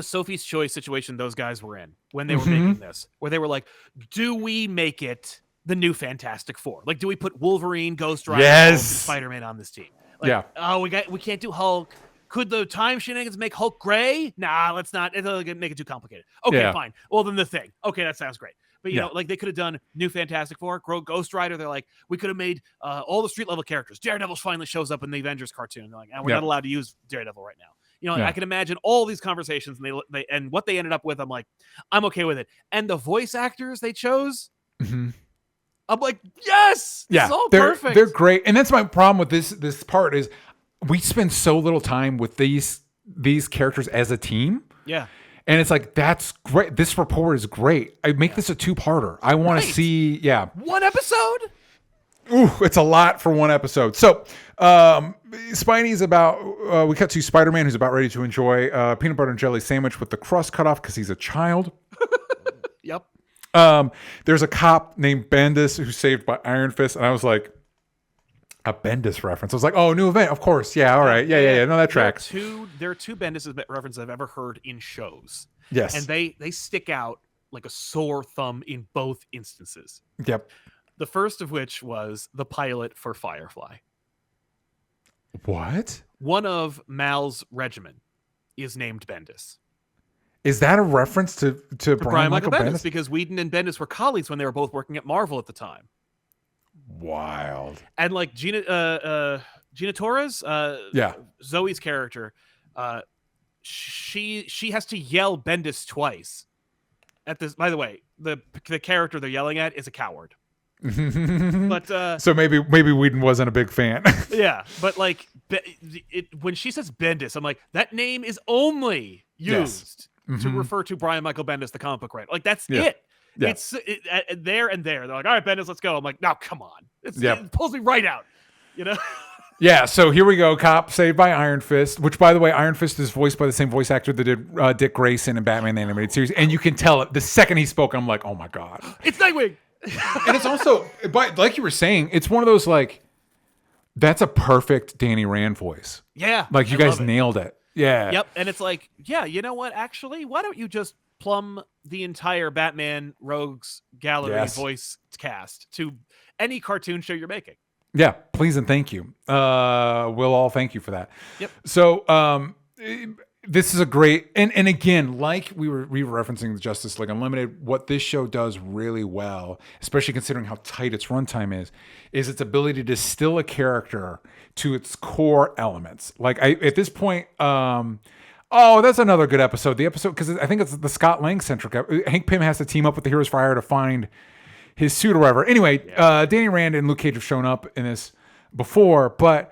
Sophie's Choice situation those guys were in when they were making this, where they were like, do we make it the new Fantastic Four? Like, do we put Wolverine, Ghost Rider, and Spider-Man on this team? Like, oh, we can't do Hulk. Could the time shenanigans make Hulk gray? Nah, let's not. It'll make it too complicated. Okay, fine. Well, then the Thing. Okay, that sounds great. But, you know, like they could have done new Fantastic Four, Ghost Rider. They're like, we could have made all the street level characters. Daredevil finally shows up in the Avengers cartoon. They're like, we're not allowed to use Daredevil right now. You know, I can imagine all these conversations and what they ended up with. I'm like, I'm okay with it. And the voice actors they chose, I'm like, yes, this is all perfect. They're great. And that's my problem with this part is we spend so little time with these characters as a team. Yeah. And it's like, that's great. This report is great. I make this a 2-parter. I want to see, one episode? Ooh, it's a lot for one episode. So, Spidey's about, we cut to Spider-Man, who's about ready to enjoy a peanut butter and jelly sandwich with the crust cut off because he's a child. Yep. There's a cop named Bendis who's saved by Iron Fist, and I was like, a Bendis reference. I was like, oh, new event, of course. Yeah, all right. Yeah. No, that tracks. There are two Bendis references I've ever heard in shows. Yes. And they stick out like a sore thumb in both instances. Yep. The first of which was the pilot for Firefly. What? One of Mal's regiment is named Bendis. Is that a reference to Brian Michael Bendis? Because Whedon and Bendis were colleagues when they were both working at Marvel at the time. Wild. And like Gina Torres, Zoe's character, she has to yell Bendis twice. At this, by the way, the character they're yelling at is a coward. But so maybe Whedon wasn't a big fan. Yeah, but like when she says Bendis, I'm like, that name is only used to refer to Brian Michael Bendis, the comic book writer. Like that's it. Yeah. It's there and there. They're like, all right, Bendis, let's go. I'm like, no, come on. It pulls me right out. You know? Yeah, so here we go. Cop saved by Iron Fist, which, by the way, Iron Fist is voiced by the same voice actor that did Dick Grayson in Batman the Animated Series. And you can tell it. The second he spoke, I'm like, oh, my God. It's Nightwing. And it's also, but like you were saying, it's one of those, like, that's a perfect Danny Rand voice. Yeah. Like, you guys nailed it. Yeah. Yep. And it's like, yeah, you know what? Actually, why don't you just plumb the entire Batman Rogues Gallery voice cast to any cartoon show you're making? Yeah, please and thank you. We'll all thank you for that. Yep. So this is a great, and again, like we were referencing the Justice League Unlimited, what this show does really well, especially considering how tight its runtime is its ability to distill a character to its core elements. Like at this point, that's another good episode. The episode, because I think it's the Scott Lang centric. Hank Pym has to team up with the Heroes for Hire to find his suit or whatever. Anyway, Danny Rand and Luke Cage have shown up in this before, but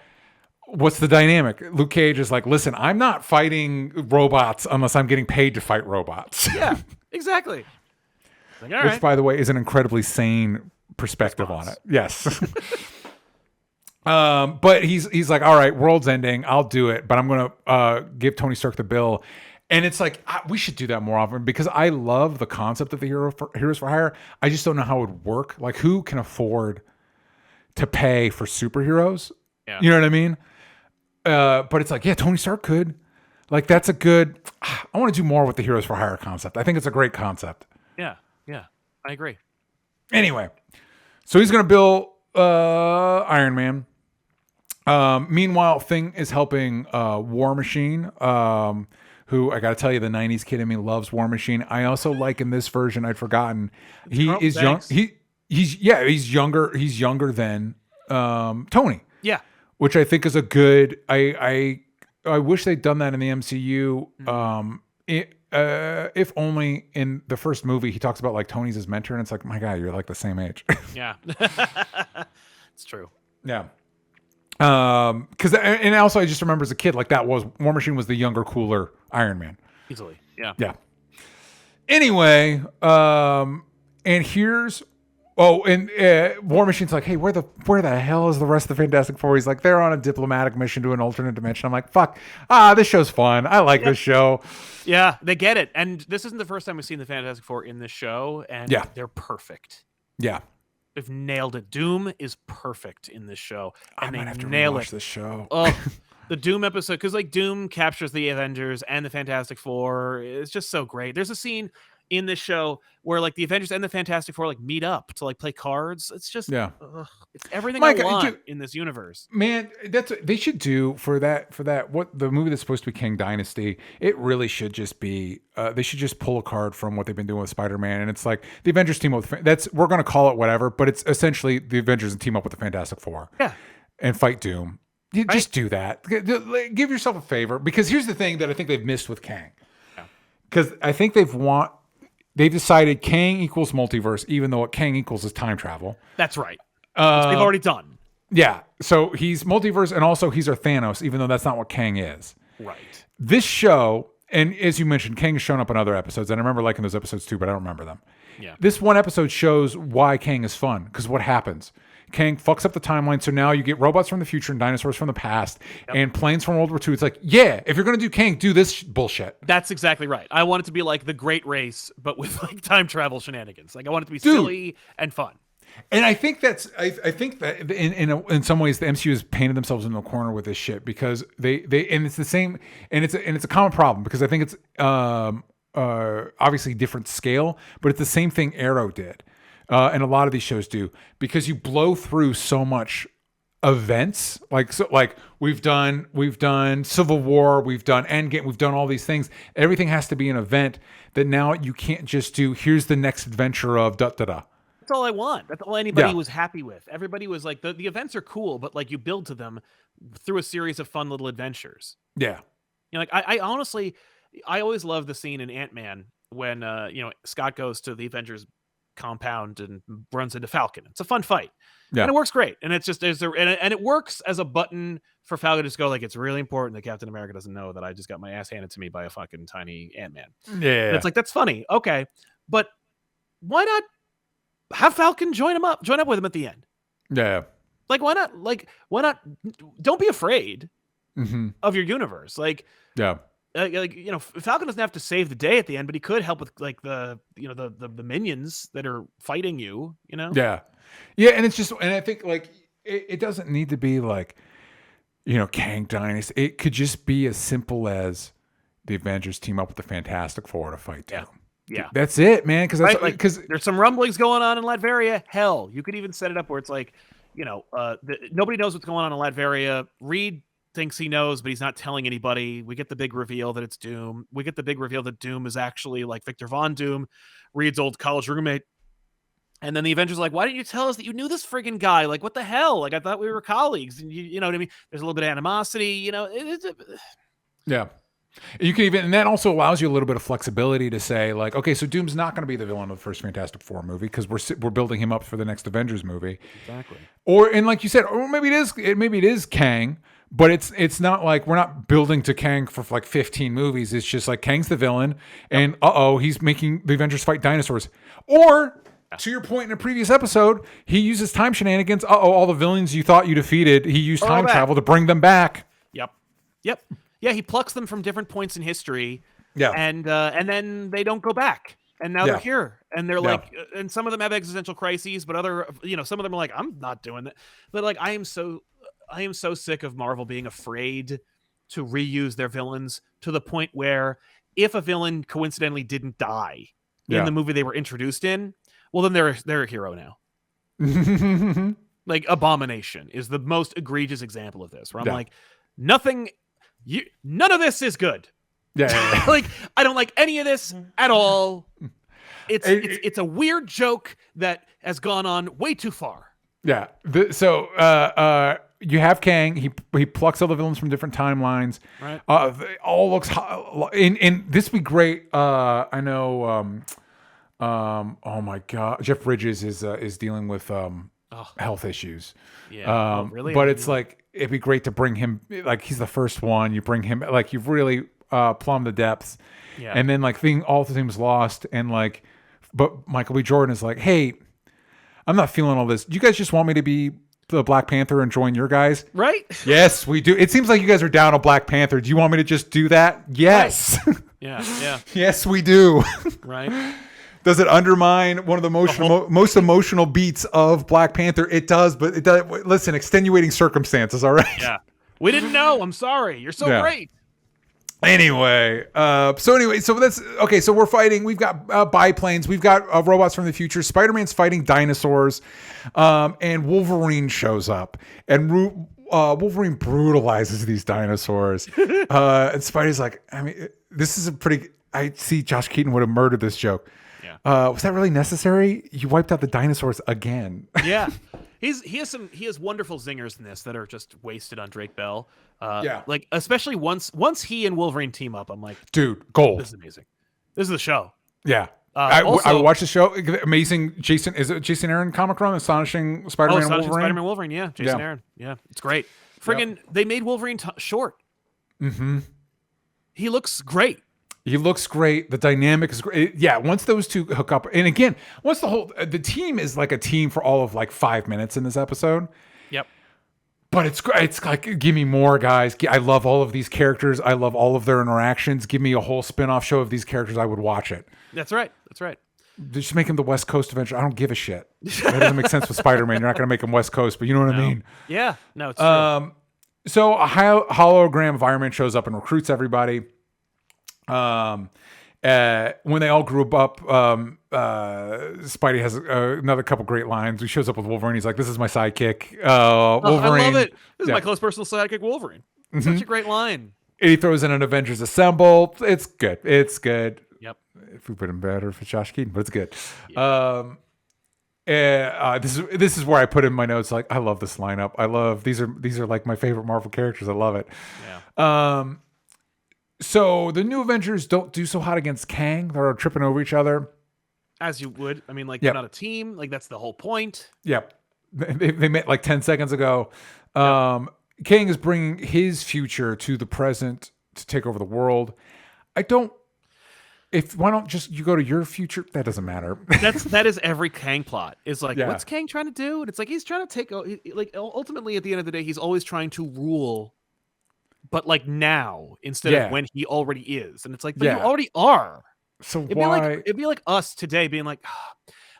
what's the dynamic? Luke Cage is like, listen, I'm not fighting robots unless I'm getting paid to fight robots. Yeah, exactly. Like, all Which, right. by the way, is an incredibly sane perspective on it. Yes. But he's like, all right, world's ending. I'll do it, but I'm going to give Tony Stark the bill. And it's like, we should do that more often because I love the concept of the Heroes for Hire. I just don't know how it would work. Like, who can afford to pay for superheroes? Yeah. You know what I mean? But it's like, yeah, Tony Stark could. Like, that's a good... I want to do more with the Heroes for Hire concept. I think it's a great concept. Yeah, I agree. Anyway, so he's going to bill Iron Man. Meanwhile, Thing is helping War Machine, who I got to tell you, the 90s kid in me loves War Machine. I also like in this version, I'd forgotten, he is young. He's younger. He's younger than Tony. Yeah. Which I think is a good, I wish they'd done that in the MCU. If only in the first movie, he talks about like Tony's his mentor, and it's like, my God, you're like the same age. Yeah. It's true. Yeah. Because and also I just remember as a kid, like that was War Machine was the younger, cooler Iron Man. Easily. Yeah. Yeah. Anyway, and here's and War Machine's like, hey, where the hell is the rest of the Fantastic Four? He's like, they're on a diplomatic mission to an alternate dimension. I'm like, fuck, this show's fun. I like this show. Yeah, they get it. And this isn't the first time we've seen the Fantastic Four in this show, and they're perfect. Yeah. They've nailed it. Doom is perfect in this show, and I might have to nail rewatch it. this show. Oh, the Doom episode, because like Doom captures the Avengers and the Fantastic Four. It's just so great. There's a scene in this show where like the Avengers and the Fantastic Four like meet up to like play cards. It's just it's everything I want in this universe. Man, that's they should do for that what the movie that's supposed to be Kang Dynasty. It really should just be they should just pull a card from what they've been doing with Spider-Man, and it's like the Avengers team up with we're gonna call it whatever, but it's essentially the Avengers and team up with the Fantastic Four. Yeah, and fight Doom. You just do that. Give yourself a favor, because here's the thing that I think they've missed with Kang. Because I think they've decided Kang equals multiverse, even though what Kang equals is time travel. That's right. They've already done. Yeah. So he's multiverse, and also he's our Thanos, even though that's not what Kang is. Right. This show, and as you mentioned, Kang has shown up in other episodes, and I remember liking those episodes too, but I don't remember them. Yeah. This one episode shows why Kang is fun, because what happens? Kang fucks up the timeline, so now you get robots from the future and dinosaurs from the past and planes from World War II. It's like, yeah, if you're going to do Kang, do this bullshit. That's exactly right. I want it to be like The Great Race, but with like time travel shenanigans. Like I want it to be silly and fun. And I think that in some ways the MCU has painted themselves in the corner with this shit, because they and it's the same, and it's a common problem, because I think it's obviously different scale, but it's the same thing Arrow did. And a lot of these shows do, because you blow through so much events. Like we've done Civil War, we've done Endgame, we've done all these things. Everything has to be an event that now you can't just do, here's the next adventure of da-da-da. That's all I want. That's all anybody was happy with. Everybody was like, the events are cool, but like you build to them through a series of fun little adventures. Yeah. You know, like I honestly, I always love the scene in Ant-Man when, Scott goes to the Avengers compound and runs into Falcon. It's a fun fight. Yeah. And it works great. And it's just, and it works as a button for Falcon to just go like, it's really important that Captain America doesn't know that I just got my ass handed to me by a fucking tiny Ant-Man. Yeah. And it's like, that's funny. Okay. But why not have Falcon join up with him at the end? Yeah. Like, why not? Don't be afraid of your universe. Like, yeah. Falcon doesn't have to save the day at the end, but he could help with like the minions that are fighting you, Yeah. Yeah. And it's just, and I think like, it doesn't need to be like, Kang Dynasty. It could just be as simple as the Avengers team up with the Fantastic Four to fight Doom. Yeah. That's it, man. Because there's some rumblings going on in Latveria. Hell, you could even set it up where it's like, nobody knows what's going on in Latveria. Reed thinks he knows, but he's not telling anybody. We get the big reveal that it's Doom. We get the big reveal that Doom is actually like Victor Von Doom, Reed's old college roommate. And then the Avengers are like, why didn't you tell us that you knew this friggin' guy? Like, what the hell? Like, I thought we were colleagues. And you know what I mean? There's a little bit of animosity, Yeah. You can even, and that also allows you a little bit of flexibility to say like, okay, so Doom's not going to be the villain of the first Fantastic Four movie, because we're building him up for the next Avengers movie. Exactly. And like you said, or maybe it is Kang, but it's not like we're not building to Kang for like 15 movies. It's just like Kang's the villain, and he's making the Avengers fight dinosaurs. Or to your point in a previous episode, he uses time shenanigans. All the villains you thought you defeated, he used time travel to bring them back. Yep. Yeah, he plucks them from different points in history. Yeah. And then they don't go back. And now they're here. And they're like, and some of them have existential crises, but some of them are like, I'm not doing that. But like, I am so sick of Marvel being afraid to reuse their villains, to the point where if a villain coincidentally didn't die in the movie they were introduced in, well, then they're a hero now. Like Abomination is the most egregious example of this, where I'm like, none of this is good. Yeah. Like, I don't like any of this at all. It's a weird joke that has gone on way too far. Yeah. So you have Kang. He plucks all the villains from different timelines. Right. They all looks and this would be great. I know. Oh my God, Jeff Bridges is dealing with health issues. Yeah. Really? But it's like, it'd be great to bring him, like, he's the first one. You bring him, like, you've really plumbed the depths. Yeah. And then, like, all the things lost. And, like, but Michael B. Jordan is like, hey, I'm not feeling all this. You guys just want me to be the Black Panther and join your guys? Right? Yes, we do. It seems like you guys are down on Black Panther. Do you want me to just do that? Yes. Right. Yeah. Yes, we do. Right. Does it undermine one of the most emotional beats of Black Panther? It does, but it does. Listen, extenuating circumstances. All right. Yeah. We didn't know. I'm sorry. You're so great. Anyway, so that's okay. So we're fighting. We've got biplanes. We've got robots from the future. Spider-Man's fighting dinosaurs, and Wolverine shows up, and Wolverine brutalizes these dinosaurs. And Spidey's like, I mean, this is a pretty. I see Josh Keaton would have murdered this joke. Yeah. Was that really necessary? You wiped out the dinosaurs again. Yeah. He has wonderful zingers in this that are just wasted on Drake Bell. Like especially once he and Wolverine team up, I'm like, dude, gold. This is amazing. This is the show. Yeah. I watched the show. Amazing. Is it Jason Aaron comic run? Astonishing Spider-Man Wolverine? Spider-Man Wolverine. Yeah. Jason Aaron. Yeah. It's great. Friggin' they made Wolverine short. Mm-hmm. He looks great. He looks great. The dynamic is great. Yeah, once those two hook up, and again, once the team is like a team for all of like 5 minutes in this episode. Yep. But it's like, give me more, guys. I love all of these characters. I love all of their interactions. Give me a whole spin-off show of these characters. I would watch it. That's right. Just make him the West Coast Avenger. I don't give a shit. That doesn't make sense with Spider-Man. You're not going to make him West Coast, but you know what I mean? Yeah. No, it's true. So a hologram of Iron Man shows up and recruits everybody. When they all grew up, Spidey has another couple great lines. He shows up with Wolverine. He's like, "This is my sidekick, Wolverine." I love it. This is my close personal sidekick, Wolverine. Such a great line. And he throws in an Avengers Assemble. It's good. Yep. If we put him better, if it's Josh Keaton, but it's good. Yeah. This is where I put in my notes. Like, I love this lineup. I love these are like my favorite Marvel characters. I love it. Yeah. So the new Avengers don't do so hot against Kang. They're tripping over each other. As you would. I mean, like, they're not a team. Like, that's the whole point. Yep. They met like 10 seconds ago. Kang is bringing his future to the present to take over the world. Why don't just you go to your future? That doesn't matter. That is every Kang plot. Is like, what's Kang trying to do? And it's like, he's trying to take, like, ultimately at the end of the day, he's always trying to rule, but like now instead of when he already is. And it's like, but you already are. So it'd be like us today being like,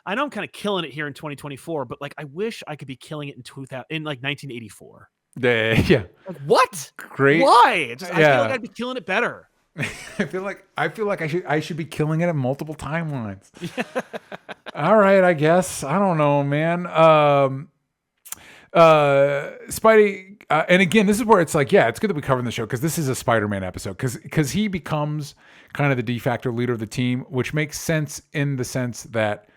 I know I'm kind of killing it here in 2024, but like I wish I could be killing it in 1984. Yeah. Like, what? Great. Why? I feel like I'd be killing it better. I feel like I should be killing it at multiple timelines. All right, I guess. I don't know, man. Spidey, and again, this is where it's like, it's good that we covered the show because this is a Spider-Man episode because he becomes kind of the de facto leader of the team, which makes sense in the sense that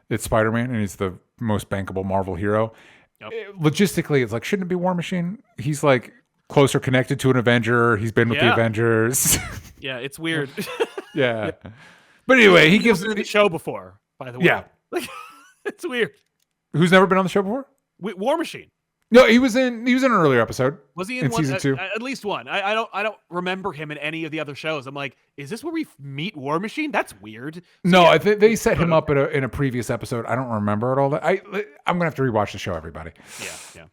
it's Spider-Man and he's the most bankable Marvel hero. Yep. Logistically, it's like, shouldn't it be War Machine? He's like closer connected to an Avenger. He's been with the Avengers. Yeah, it's weird. Yeah. But anyway, he gives the show before, by the way. Yeah. Like, it's weird. Who's never been on the show before? War Machine. No, he was in an earlier episode. Was he in one, season 2? At least one. I don't remember him in any of the other shows. I'm like, is this where we meet War Machine? That's weird. So no, I think they set him up in a previous episode. I don't remember it all. I'm gonna have to rewatch the show, everybody. Yeah.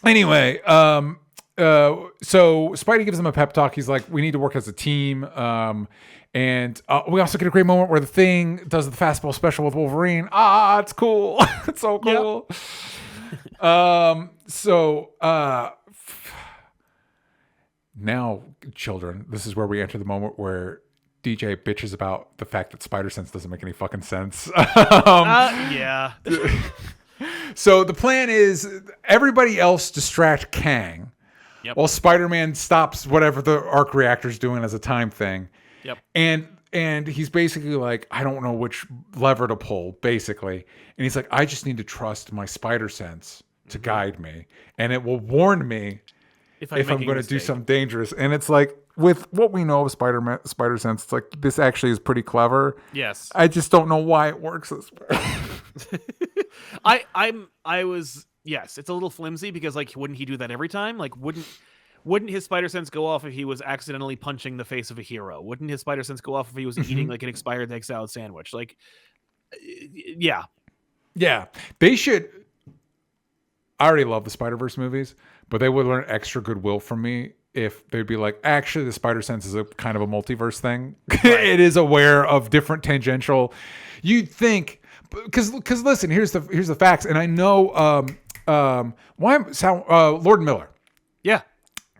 Anyway, so Spidey gives him a pep talk. He's like, we need to work as a team. And we also get a great moment where the Thing does the fastball special with Wolverine. It's cool. It's so cool. Yep. Now, children, this is where we enter the moment where DJ bitches about the fact that Spider-Sense doesn't make any fucking sense. Yeah. So the plan is everybody else distract Kang. Yep. While Spider-Man stops whatever the arc reactor's doing as a time thing. Yep. And he's basically like, I don't know which lever to pull, basically. And he's like, I just need to trust my spider sense to guide me. And it will warn me if I'm going to do something dangerous. And it's like, with what we know of spider sense, it's like, this actually is pretty clever. Yes. I just don't know why it works this way. Yes, it's a little flimsy because like, wouldn't he do that every time? Like, wouldn't his spider sense go off if he was accidentally punching the face of a hero? Wouldn't his spider sense go off if he was eating like an expired egg salad sandwich? Like, yeah. Yeah, they should. I already love the Spider-Verse movies, but they would learn extra goodwill from me if they'd be like, actually, the Spider-Sense is a kind of a multiverse thing. Right. It is aware of different tangential. You'd think, because listen, here's the facts, and I know Lord and Miller. Yeah,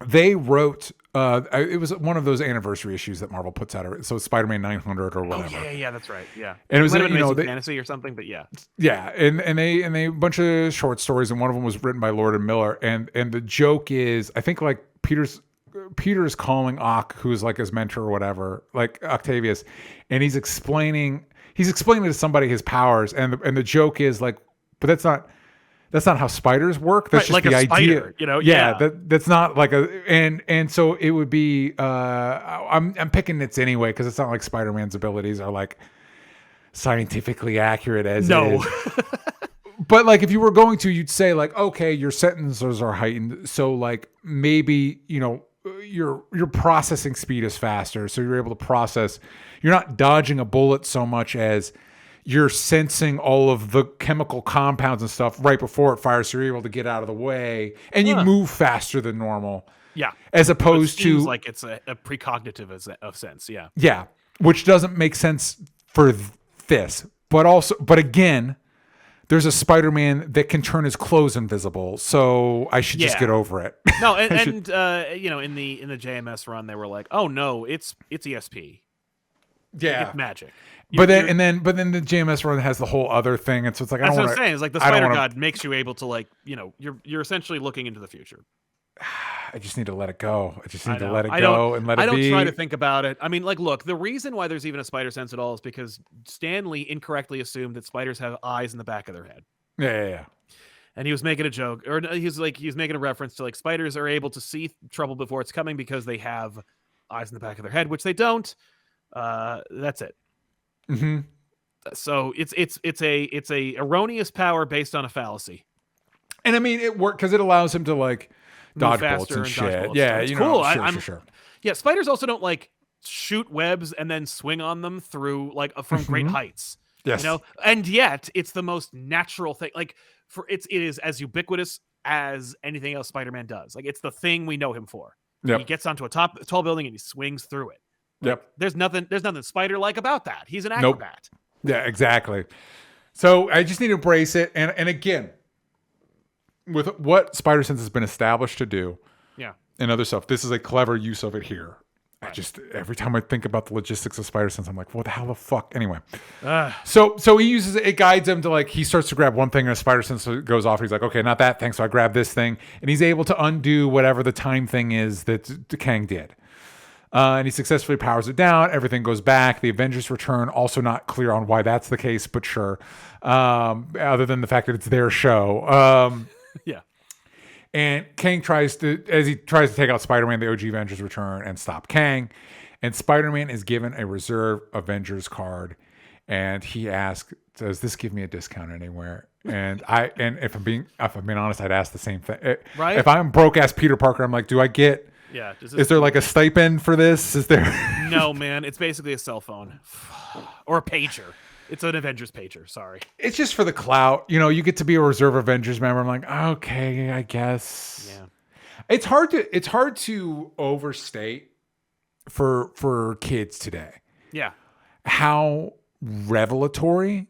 they wrote. It was one of those anniversary issues that Marvel puts out. So Spider-Man 900 or whatever. Oh, yeah, that's right. Yeah, and it was fantasy or something, but yeah, and they a bunch of short stories, and one of them was written by Lord and Miller. And the joke is, I think like Peter's calling Ock, who's like his mentor or whatever, like Octavius, and he's explaining to somebody his powers, and the joke is like, but that's not how spiders work. That's right, just like the idea, spider, you know? Yeah. That's not like and so it would be. I'm picking nits anyway because it's not like Spider-Man's abilities are like scientifically accurate as no. is. But like if you were going to, you'd say like, okay, your sentences are heightened, so like maybe your processing speed is faster, so you're able to process. You're not dodging a bullet so much as you're sensing all of the chemical compounds and stuff right before it fires, so you're able to get out of the way, and you move faster than normal. Yeah, as opposed to like it's a precognitive of sense. Yeah, yeah, which doesn't make sense for this, but again. There's a Spider-Man that can turn his clothes invisible, so I should just get over it. No, and in the JMS run, they were like, "Oh no, it's ESP, yeah, it's magic." But then the JMS run has the whole other thing, and so it's like that's what I'm saying. It's like the Spider God makes you able to like you're essentially looking into the future. I just need to let it go. I just need to let it go and let it be. I don't try to think about it. I mean, like, look, the reason why there's even a spider sense at all is because Stan Lee incorrectly assumed that spiders have eyes in the back of their head. Yeah. And he was making a joke, or he was making a reference to like spiders are able to see trouble before it's coming because they have eyes in the back of their head, which they don't. That's it. Mm-hmm. So it's a erroneous power based on a fallacy. And I mean, it worked because it allows him to like dodge bullets and shit. Yeah, it's cool. Sure. Yeah, spiders also don't like shoot webs and then swing on them through like from great heights. Yes. And yet it's the most natural thing. Like it is as ubiquitous as anything else Spider-Man does. Like it's the thing we know him for. Yep. He gets onto a tall building and he swings through it. Like, yep. There's nothing spider-like about that. He's an acrobat. Nope. Yeah, exactly. So I just need to embrace it. And again, with what Spider-Sense has been established to do, and other stuff, this is a clever use of it here. Right. I just every time I think about the logistics of Spider-Sense, I'm like, what the hell the fuck? Anyway, so he uses it guides him to like he starts to grab one thing and a Spider-Sense goes off. He's like, okay, not that thing, so I grab this thing, and he's able to undo whatever the time thing is that Kang did. And he successfully powers it down. Everything goes back. The Avengers return. Also not clear on why that's the case, but sure. Other than the fact that it's their show. Yeah. And Kang tries to take out Spider-Man, the OG Avengers return and stop Kang. And Spider-Man is given a reserve Avengers card. And he asks, does this give me a discount anywhere? And if I'm being honest, I'd ask the same thing. Right? If I'm broke ass Peter Parker, I'm like, do I get... Yeah. Is there like a stipend for this? Is there? No, man. It's basically a cell phone or a pager. It's an Avengers pager. Sorry. It's just for the clout. You get to be a reserve Avengers member. I'm like, okay, I guess. Yeah. It's hard to overstate for kids today. Yeah. How revelatory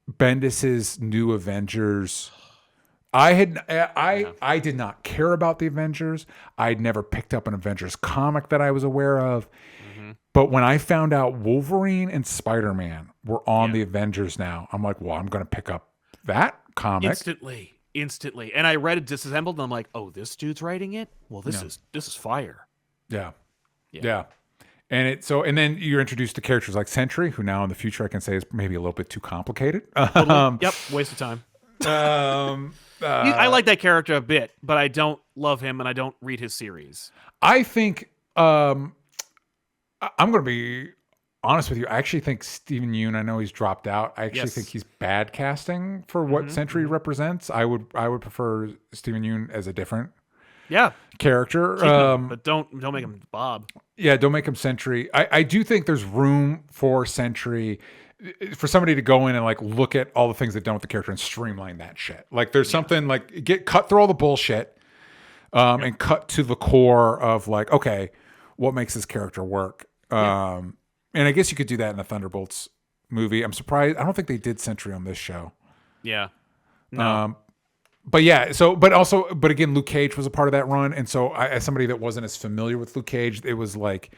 Bendis's new Avengers. I did not care about the Avengers. I'd never picked up an Avengers comic that I was aware of. Mm-hmm. But when I found out Wolverine and Spider-Man were on the Avengers now, I'm like, well, I'm going to pick up that comic. Instantly. And I read it disassembled and I'm like, oh, this dude's writing it? Well, this is fire. Yeah. And then you're introduced to characters like Sentry, who now in the future I can say is maybe a little bit too complicated. Yep, waste of time. I like that character a bit, but I don't love him and I don't read his series. I think I'm going to be honest with you. I actually think Stephen Yeun, I know he's dropped out. I actually think he's bad casting for what Sentry represents. I would prefer Stephen Yeun as a different character. But don't make him Bob. Yeah, don't make him Sentry. I do think there's room for Sentry. for somebody to go in and like look at all the things they've done with the character and streamline that shit. Like there's something like cut through all the bullshit, and cut to the core of like, okay, what makes this character work? And I guess you could do that in the Thunderbolts movie. I'm surprised. I don't think they did Sentry on this show. Yeah. No. But yeah, but again, Luke Cage was a part of that run. And so as somebody that wasn't as familiar with Luke Cage, it was like,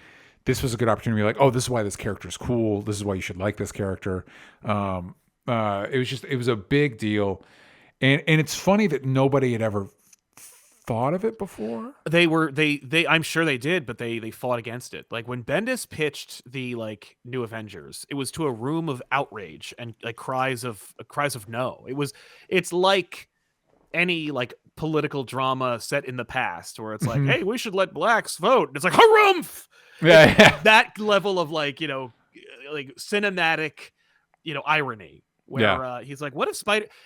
this was a good opportunity to be like, oh, this is why this character is cool. This is why you should like this character. It was a big deal. And it's funny that nobody had ever thought of it before. I'm sure they did, but they fought against it. Like when Bendis pitched the like New Avengers, it was to a room of outrage and like cries of no. It's like any like political drama set in the past where it's like, hey, we should let blacks vote. And it's like, harumph! Yeah. That level of like, like cinematic, irony where he's like, what if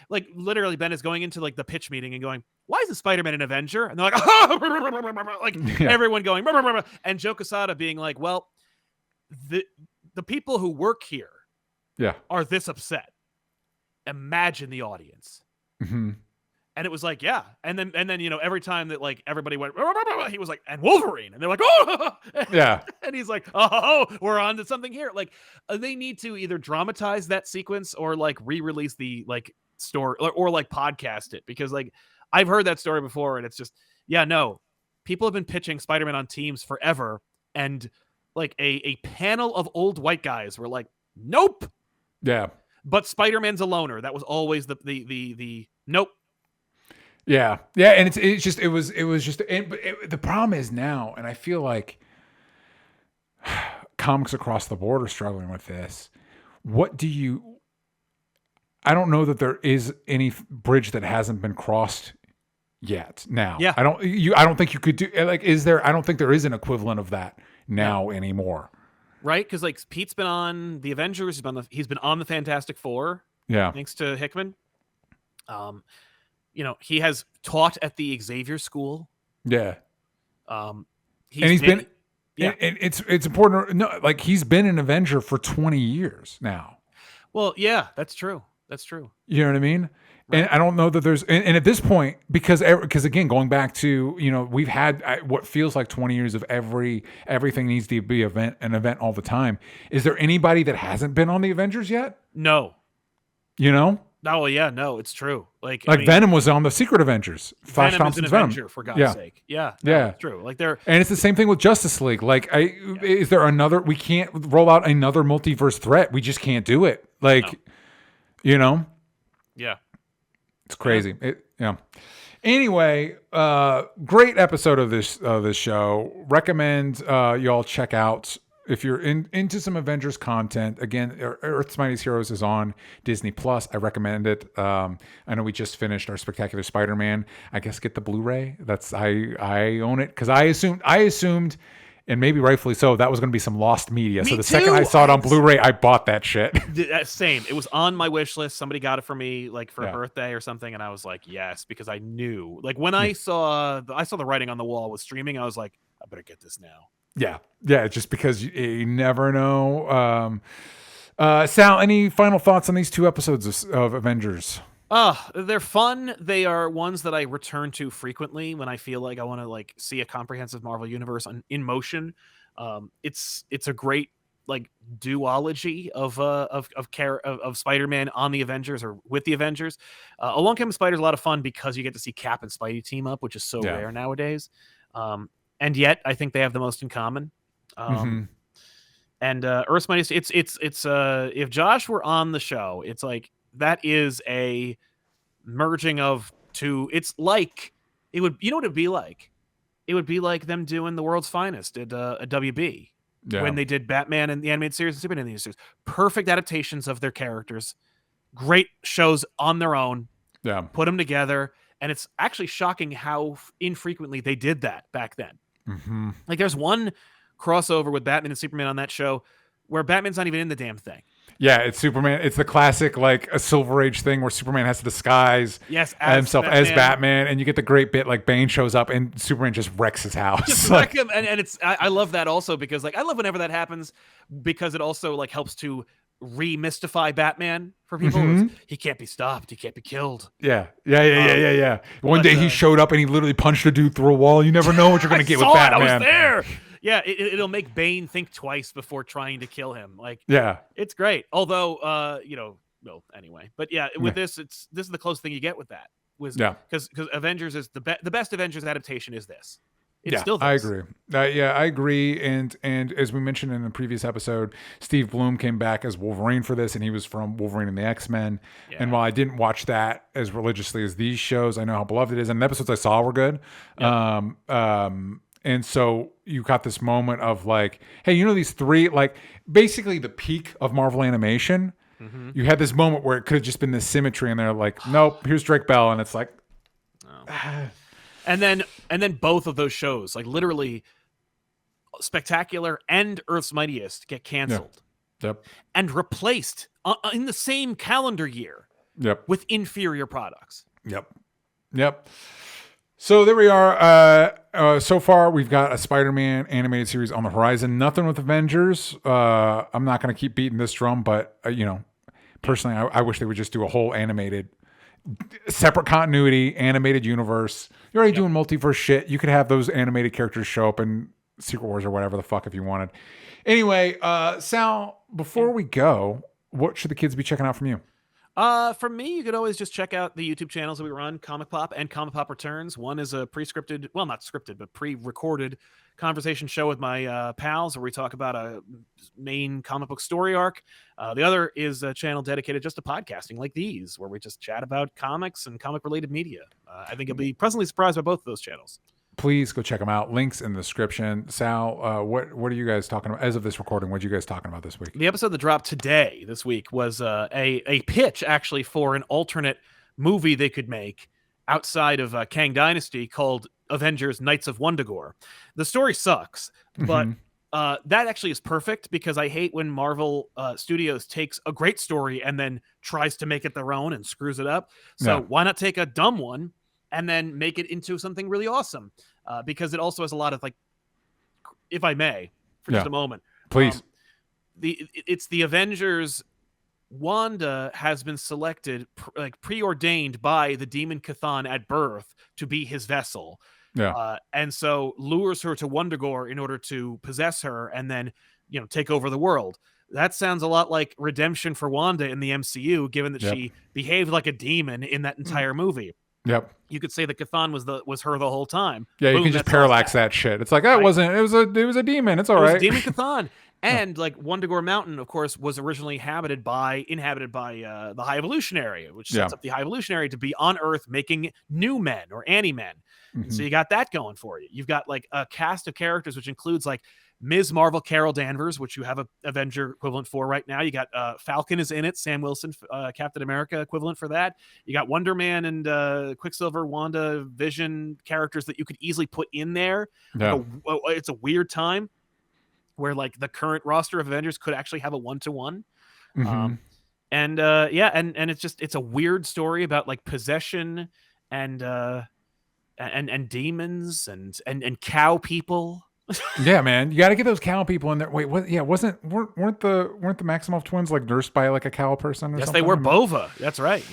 like literally Ben is going into like the pitch meeting and going, why is the Spider-Man an Avenger? And they're like, oh! like everyone going, and Joe Quesada being like, well, the people who work here are this upset. Imagine the audience. Mm-hmm. And it was like, yeah. And then, every time that like everybody went, he was like, and Wolverine. And they're like, oh, yeah. And he's like, oh, we're on to something here. Like they need to either dramatize that sequence or like re-release the like story or like podcast it, because like I've heard that story before and it's just, people have been pitching Spider-Man on teams forever. And like a panel of old white guys were like, nope. Yeah. But Spider-Man's a loner. That was always the nope. Yeah. Yeah. And it was just, the problem is now, and I feel like comics across the board are struggling with this. I don't know that there is any bridge that hasn't been crossed yet now. Yeah. I don't think you could do like, I don't think there is an equivalent of that now anymore. Right? Because like Pete's been on the Avengers, he's been on the Fantastic Four. Yeah. Thanks to Hickman. He has taught at the Xavier School. Yeah. He's been and it's important. No, like he's been an Avenger for 20 years now. Well, yeah, that's true. That's true. You know what I mean? Right. And I don't know that there's, and at this point, because again, going back to, we've had what feels like 20 years of everything needs to be an event all the time. Is there anybody that hasn't been on the Avengers yet? No. Oh yeah, no, it's true. Like Venom was on the Secret Avengers. Flash Venom Thompson's is an Avenger, for God's sake. Yeah, it's true. Like and it's the same thing with Justice League. Like, is there another? We can't roll out another multiverse threat. We just can't do it. Like, Yeah. It's crazy. Anyway, great episode of this show. Recommend y'all check out. If you're into some Avengers content, again, Earth's Mightiest Heroes is on Disney Plus. I recommend it. I know we just finished our Spectacular Spider-Man. I guess get the Blu-ray. I own it because I assumed, and maybe rightfully so, that was going to be some lost media. So the second I saw it on Blu-ray, I bought that shit. Same. It was on my wish list. Somebody got it for me, like for a birthday or something, and I was like, yes, because I knew. Like when I saw the writing on the wall with streaming, I was like, I better get this now. Yeah, just because you never know. Sal, any final thoughts on these 2 episodes of Avengers? They're fun. They are ones that I return to frequently when I feel like I want to like see a comprehensive Marvel universe in motion. It's a great like duology of Spider-Man on the Avengers or with the Avengers. Along Came Spider's a lot of fun because you get to see Cap and Spidey team up, which is so rare nowadays. And yet, I think they have the most in common. And Earth's Mightiest, it's if Josh were on the show, it's like that is a merging of two. It's like it would, what it'd be like? It would be like them doing The World's Finest at WB when they did Batman and the animated series and Superman in the series. Perfect adaptations of their characters, great shows on their own. Yeah, put them together, and it's actually shocking how infrequently they did that back then. Like there's one crossover with Batman and Superman on that show where Batman's not even in the damn thing. Yeah, it's Superman. It's the classic like a Silver Age thing where Superman has to disguise himself as Batman, and you get the great bit like Bane shows up and Superman just wrecks his house. Just wreck him, and it's I love that also because like I love whenever that happens because it also like helps to remystify Batman for people. He can't be stopped. He can't be killed. Yeah. One day he showed up and he literally punched a dude through a wall. You never know what you're going to get with Batman. I was there. Yeah, it'll make Bane think twice before trying to kill him. Like, yeah, it's great. Although, well, anyway. But yeah, with this is the closest thing you get with that. Because Avengers is the best Avengers adaptation is this. It's still this. I agree. I agree. And as we mentioned in the previous episode, Steve Blum came back as Wolverine for this, and he was from Wolverine and the X-Men. Yeah. And while I didn't watch that as religiously as these shows, I know how beloved it is. And the episodes I saw were good. Yep. And so you got this moment of like, hey, these three, like basically the peak of Marvel animation. Mm-hmm. You had this moment where it could have just been this symmetry, and they're like, nope, here's Drake Bell, and it's like, and then both of those shows, like literally, Spectacular and Earth's Mightiest get canceled, and replaced in the same calendar year, with inferior products. Yep. So there we are. So far, we've got a Spider-Man animated series on the horizon. Nothing with Avengers. I'm not going to keep beating this drum, but personally, I wish they would just do a whole animated, separate continuity, animated universe. You're already doing multiverse shit. You could have those animated characters show up in Secret Wars or whatever the fuck if you wanted. Anyway, Sal, before we go, what should the kids be checking out from you? For me, you could always just check out the YouTube channels that we run, Comic Pop and Comic Pop Returns. One is a pre-scripted, well, not scripted, but pre-recorded conversation show with my pals where we talk about a main comic book story arc. The other is a channel dedicated just to podcasting like these, where we just chat about comics and comic-related media. I think you'll be pleasantly surprised by both of those channels. Please go check them out. Links in the description. Sal, what are you guys talking about? As of this recording, what are you guys talking about this week? The episode that dropped this week, was a pitch, actually, for an alternate movie they could make outside of Kang Dynasty called Avengers Knights of Wundagore. The story sucks, but that actually is perfect because I hate when Marvel Studios takes a great story and then tries to make it their own and screws it up. So why not take a dumb one and then make it into something really awesome? Because it also has a lot of, like, if I may, for just a moment. Please. It's the Avengers. Wanda has been selected, preordained by the demon Chthon at birth to be his vessel. And so lures her to Wundagore in order to possess her and then, take over the world. That sounds a lot like redemption for Wanda in the MCU, given that she behaved like a demon in that entire movie. You could say that Chthon was her the whole time. Boom, you can just parallax that shit. It's like, it was a demon. It's all right. It was demon Chthon. And like Wundagore Mountain, of course, was originally inhabited by the High Evolutionary, which sets up the High Evolutionary to be on Earth making new men or anti-men. So you got that going for you. You've got like a cast of characters, which includes like Ms. Marvel Carol Danvers, which you have a Avenger equivalent for right now. You got Falcon is in it, Sam Wilson, Captain America equivalent for that. You got Wonder Man and Quicksilver, Wanda, Vision characters that you could easily put in there. It's a weird time where like the current roster of Avengers could actually have a 1-to-1. And it's a weird story about like possession and demons and cow people. Yeah, man, you got to get those cow people in there. Wait, what? Yeah, weren't the Maximoff twins like nursed by like a cow person? Or something? Yes, they were Bova. That's right.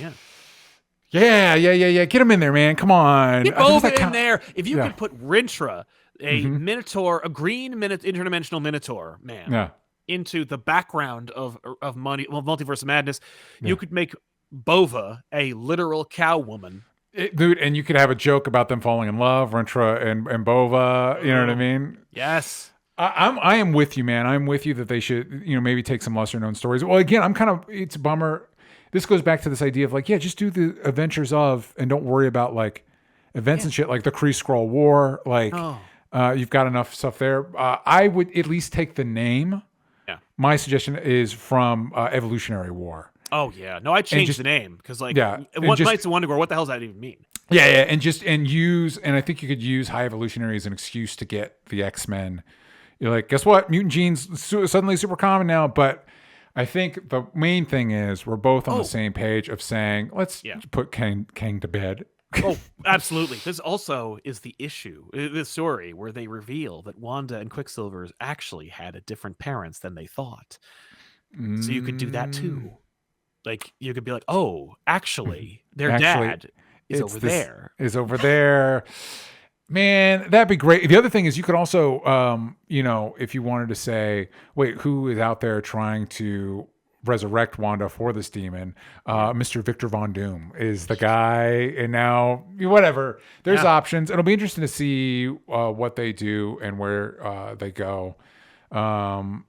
Yeah. Get them in there, man. Come on, get Bova in there. If you could put Rintra, a Minotaur, a green interdimensional Minotaur man, into the background of Multiverse of Madness, you could make Bova a literal cow woman. Dude, and you could have a joke about them falling in love, Rintra and Bova. You know what I mean? Yes. I am with you, man. I'm with you that they should, maybe take some lesser known stories. Well, again, it's a bummer. This goes back to this idea of like, just do the adventures of, and don't worry about like events and shit like the Kree-Skrull War. Like, you've got enough stuff there. I would at least take the name. Yeah. My suggestion is from Evolutionary War. Oh yeah, no, I changed the name because like, what Knights of Wundagore? What the hell does that even mean? Yeah, and I think you could use High Evolutionary as an excuse to get the X-Men. You're like, guess what? Mutant genes suddenly super common now. But I think the main thing is we're both on the same page of saying let's put Kang to bed. Oh, absolutely. This also is the issue, the story where they reveal that Wanda and Quicksilver actually had different parents than they thought. So you could do that too. Like you could be like, oh, actually, their dad is over there. Is over there. Man, that'd be great. The other thing is you could also, if you wanted to say, wait, who is out there trying to resurrect Wanda for this demon? Mr. Victor Von Doom is the guy, and now whatever. There's options. It'll be interesting to see what they do and where they go. Well,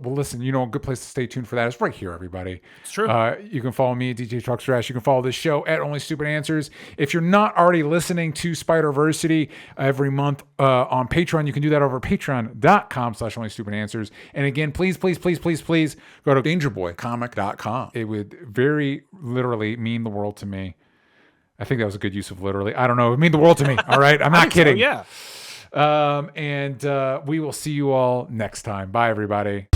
listen, a good place to stay tuned for that is right here, everybody. It's true. You can follow me at DJ Talks Trash. You can follow this show at Only Stupid Answers. If you're not already listening to Spiderversity every month on Patreon, you can do that over patreon.com/OnlyStupidAnswers. And again, please go to dangerboycomic.com. It would very literally mean the world to me. I think that was a good use of literally. I don't know. It would mean the world to me. All right. I'm not kidding. So, yeah. We will see you all next time. Bye, everybody.